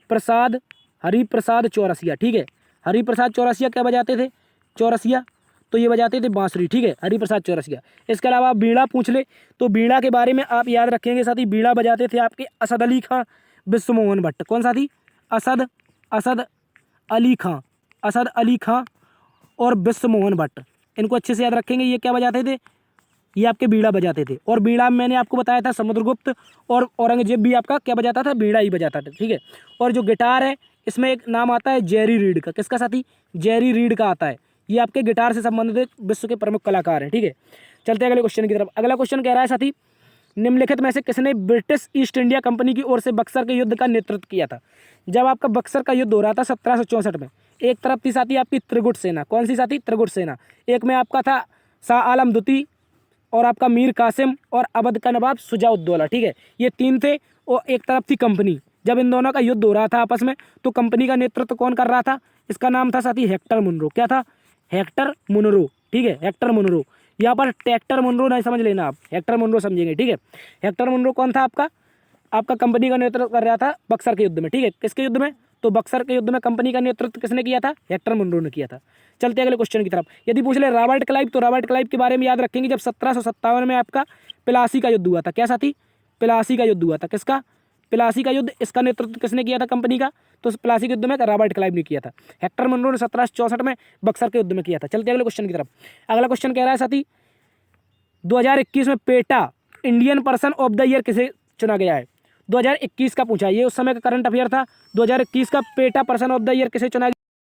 प्रसाद चौरसिया, ठीक है। हरि प्रसाद चौरसिया क्या बजाते थे? चौरसिया। तो ये बजाते थे बांसुरी, ठीक है, हरि प्रसाद चौरसिया। इसके अलावा बीड़ा पूछ ले तो बीड़ा के बारे में आप याद रखेंगे साथी, बीड़ा बजाते थे आपके असद अली खां, विश्व मोहन भट्ट। कौन साथी? असद अली खां और विश्व मोहन भट्ट। इनको अच्छे से याद रखेंगे। ये क्या बजाते थे? ये आपके बीड़ा बजाते थे। और बीड़ा मैंने आपको बताया था समुद्रगुप्त और औरंगजेब भी आपका क्या बजाता था? बीड़ा ही बजाता था, ठीक है। और जो गिटार है इसमें एक नाम आता है जेरी रीड का। किसका साथी? जेरी रीड का आता है। ये आपके गिटार से संबंधित विश्व के प्रमुख कलाकार हैं, ठीक है। चलते हैं अगले क्वेश्चन की तरफ। अगला क्वेश्चन कह रहा है साथी, निम्नलिखित में से किसने ब्रिटिश ईस्ट इंडिया कंपनी की ओर से बक्सर के युद्ध का नेतृत्व किया था? जब आपका बक्सर का युद्ध हो रहा था 1764 में, एक तरफ थी साथी आपकी त्रिगुट सेना। कौन सी साथी? त्रिगुट सेना। एक में आपका था शाह आलम द्वितीय और आपका मीर कासिम और अवध का नवाब शुजाउद्दौला, ठीक है। ये तीन थे और एक तरफ थी कंपनी। जब इन दोनों का युद्ध हो रहा था आपस में तो कंपनी का नेतृत्व कौन कर रहा था? इसका नाम था साथी हेक्टर मुनरो। क्या था? हेक्टर मुनरो, ठीक है, हेक्टर मुनरो। यहाँ पर ट्रैक्टर मुनरो नहीं समझ लेना आप, हेक्टर मुनरो समझेंगे, ठीक है। हेक्टर मुनरो कौन था आपका कंपनी का नेतृत्व कर रहा था बक्सर के युद्ध में, ठीक है। किसके युद्ध में? तो बक्सर के युद्ध में कंपनी का नेतृत्व किसने किया था? हेक्टर मुनरो ने किया था। चलते अगले क्वेश्चन की तरफ। यदि पूछ ले रॉबर्ट क्लाइव, तो रॉबर्ट क्लाइव के बारे में याद रखेंगे जब 1757 में आपका प्लासी का युद्ध हुआ था। क्या साथी? प्लासी का युद्ध हुआ था। किसका? प्लासी का युद्ध। इसका नेतृत्व किसने किया था कंपनी का? तो प्लासी के युद्ध में रॉबर्ट क्लाइव ने किया था। हेक्टर मुनरो ने 1764 में बक्सर के युद्ध में किया था। चलते अगले क्वेश्चन की तरफ। अगला क्वेश्चन कह रहा है साथी, 2021 में PETA Indian person of the year किसे चुना गया है? 2021 का पूछा, ये उस समय का करंट अफेयर था। 2021 का PETA person of the year किसे चुना गया?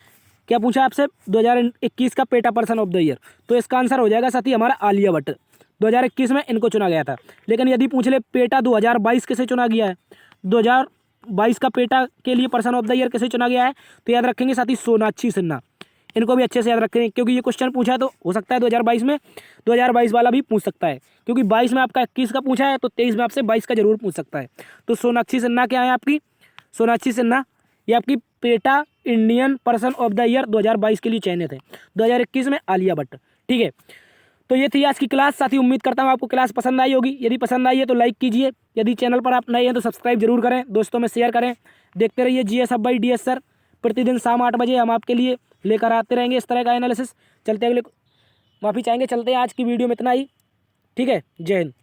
क्या पूछा आपसे? 2021 का PETA person of the year. तो इसका आंसर हो जाएगा साथी हमारा आलिया भट्ट। 2021 में इनको चुना गया था। लेकिन यदि पूछ ले पेटा 2022 किसे चुना गया है? 2022 का पेटा के लिए पर्सन ऑफ द ईयर किसे चुना गया है? तो याद रखेंगे साथी सोनाक्षी सिन्हा। इनको भी अच्छे से याद रखेंगे क्योंकि ये क्वेश्चन पूछा है तो हो सकता है 2022 में 2022 वाला भी पूछ सकता है, क्योंकि 22 में आपका 21 का पूछा है तो 23 में आपसे 22 का जरूर पूछ सकता है। तो सोनाक्षी सिन्हा क्या है आपकी? सोनाक्षी सिन्हा ये आपकी PETA Indian person of the year 2022 के लिए चयनित है। 2021 में आलिया भट्ट, ठीक है। तो ये थी आज की क्लास साथी। उम्मीद करता हूँ आपको क्लास पसंद आई होगी। यदि पसंद आई है तो लाइक कीजिए, यदि चैनल पर आप नए हैं तो सब्सक्राइब जरूर करें, दोस्तों में शेयर करें। देखते रहिए जीएस अब बाई डीएस सर। प्रतिदिन शाम 8 बजे हम आपके लिए लेकर आते रहेंगे इस तरह का एनालिसिस। चलते अगले माफ़ी चाहेंगे, चलते हैं आज की वीडियो में इतना ही, ठीक है। जय हिंद।